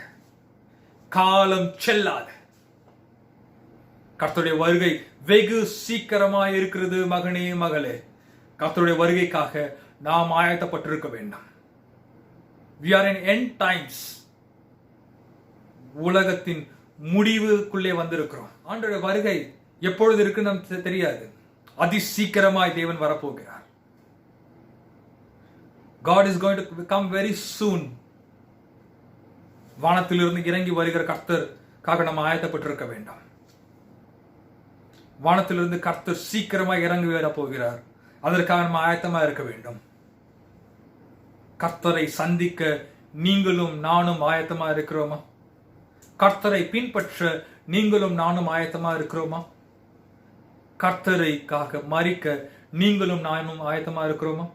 S8: காலம் செல்லாது, கர்த்தருடைய வருகை வெகு சீக்கிரமாக இருக்கிறது. மகனே மகளே, கர்த்தருடைய வருகைக்காக நாம் ஆயத்தப்பட்டிருக்க வேண்டும். We are in end times. உலகத்தின் முடிவுக்குள்ளே வந்திருக்கிறோம். ஆண்டவருடைய வருகை எப்பொழுது இருக்குன்னு நமக்கு தெரியாது. அதி சீக்கிரமாய் தேவன் வரப்போகிறார். God is going to come very soon. வானத்திலிருந்து இறங்கி வருகிற கர்த்தருக்காக நம்ம ஆயத்தப்பட்டிருக்க வேண்டாம். வானத்திலிருந்து கர்த்தர் சீக்கிரமாக இறங்கி வர போகிறார். அதற்காக நம்ம ஆயத்தமா இருக்க வேண்டும். கர்த்தரை சந்திக்க நீங்களும் நானும் ஆயத்தமா இருக்கிறோமா? கர்த்தரை பின்பற்ற நீங்களும் நானும் ஆயத்தமா இருக்கிறோமா? கர்த்தரைக்காக மரிக்க நீங்களும் நானும் ஆயத்தமா இருக்கிறோமா?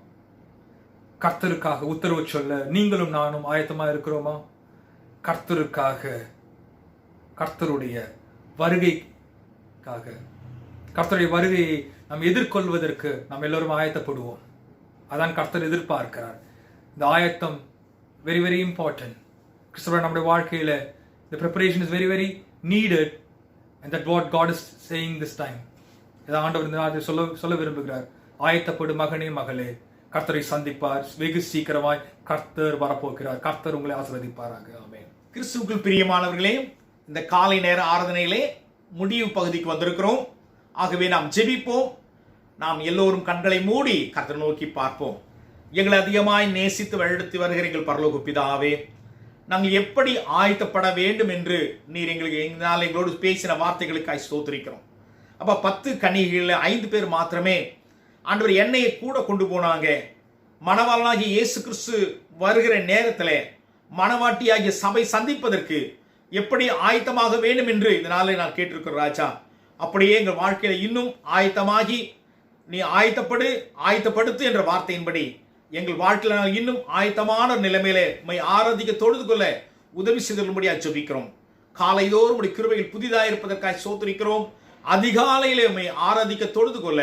S8: கர்த்தருக்காக உத்தரவு சொல்ல நீங்களும் நானும் ஆயத்தமா இருக்கிறோமா? கர்த்தருக்காக, கர்த்தருடைய வருகைக்காக, கர்த்தருடைய வருகையை நாம் எதிர்கொள்வதற்கு நாம் எல்லோரும் ஆயத்தப்படுவோம். அதான் கர்த்தர் எதிர்பார்க்கிறார். இந்த ஆயத்தம் வெரி வெரி இம்பார்ட்டன்ட். கிறிஸ்தவ நம்முடைய வாழ்க்கையில the preparation is very very needed, and that what God is saying this time. இதை ஆண்டவர் இந்த நாளில் சொல்ல விரும்புகிறார். ஆயத்தப்படு மகனே மகளே, கர்த்தரை சந்திப்பார். வெகு சீக்கிரமாய் கர்த்தர் வரப்போகிறார். கர்த்தர் உங்களை ஆசீர்வதிப்பாராக. ஆமென்.
S7: கிறிஸ்துவுக்குள் பிரியமானவர்களே, இந்த காலை நேர ஆராதனையிலே முடிவு பகுதிக்கு வந்திருக்கிறோம். ஆகவே நாம் ஜெபிப்போம். நாம் எல்லோரும் கண்களை மூடி கர்த்தரை நோக்கி பார்ப்போம். எங்களை அதிகமாய் நேசித்து வழிநடத்தி வருகிற எங்கள் பரலோக பிதாவே, நாங்கள் எப்படி ஆயத்தப்பட வேண்டும் என்று நீர் எங்களோடு பேசின வார்த்தைகளுக்காய் ஸ்தோத்திரிக்கிறோம். அப்ப 10 கன்னிகைகளில் 5 பேர் மாத்திரமே ஆண்டவர் எண்ணெயை கூட கொண்டு போனாங்க. மணவாளனாகிய இயேசு கிறிஸ்து வருகிற நேரத்தில் மணவாட்டியாகிய சபை சந்திப்பதற்கு எப்படி ஆயத்தமாக வேண்டும் என்று இந்த நாளில் நான் கேட்டிருக்கிறோம் ராஜா. அப்படியே எங்கள் வாழ்க்கையில இன்னும் ஆயத்தமாகி நீ ஆயத்தப்படுத்து என்ற வார்த்தையின்படி எங்கள் வாழ்க்கையில நாங்கள் இன்னும் ஆயத்தமான நிலைமையிலே உம்மை ஆராதிக்க தொழுது கொள்ள உதவி செய்தபடியாக ஜெபிக்கிறோம். காலைதோறும் உம்முடைய கிருபைகள் புதிதாக இருப்பதற்காக ஸ்தோத்திரிக்கிறோம். அதிகாலையிலே உம்மை ஆராதிக்க தொழுது கொள்ள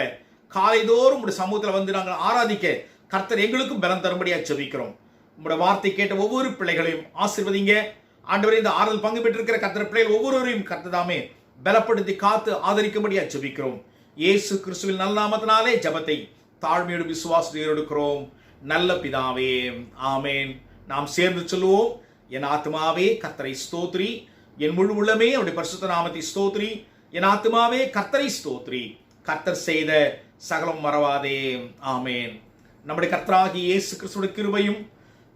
S7: காலைதோறும் உம்முடைய சமூகத்தில் வந்து நாங்கள் ஆராதிக்க கர்த்தர் எங்களுக்கும் பலம் தரும்படியாக ஜெபிக்கிறோம். உம்முடைய வார்த்தை கேட்ட ஒவ்வொரு பிள்ளைகளையும் ஆசீர்வதிங்க. ஆண்டவரே, இந்த ஆறுதல் பங்கு பெற்றிருக்கிற கர்த்தர் பிள்ளைகள் ஒவ்வொருவரையும் கர்த்ததாமே பலப்படுத்தி காத்து ஆதரிக்கும்படியாக ஜெபிக்கிறோம். இயேசு கிறிஸ்துவின் நல்ல நாமத்தினாலே ஜெபத்தை தாழ்மையோடு விசுவாசத்தோடு எடுக்கிறோம் நல்ல பிதாவே, ஆமேன். நாம் சேர்ந்து சொல்லுவோம். என் ஆத்மாவே கர்த்தரை ஸ்தோத்ரி, என் முழு உள்ளமே அவருடைய பரிசுத்த நாமத்தை ஸ்தோத்ரி. என் ஆத்மாவே கர்த்தரை ஸ்தோத்ரி, கர்த்தர் செய்த சகலம் மறவாதே. ஆமேன். நம்முடைய கர்த்தராகிய இயேசு கிறிஸ்துவின் கிருபையும்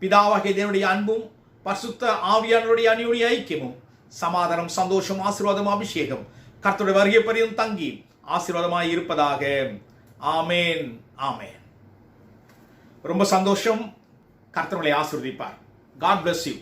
S7: பிதாவாகிய தேவனுடைய அன்பும் பரிசுத்த ஆவியானவருடைய அணியுடைய ஐக்கியமும் சமாதானம், சந்தோஷம், ஆசீர்வாதம், அபிஷேகம் கர்த்தருடைய வருகை பரியந்தம் தங்கி ஆசீர்வாதமாய் இருப்பதாக. ஆமேன், ஆமேன். ரொம்ப சந்தோஷம். கர்த்தர் உங்களை ஆசீர்வதிப்பார். God bless you.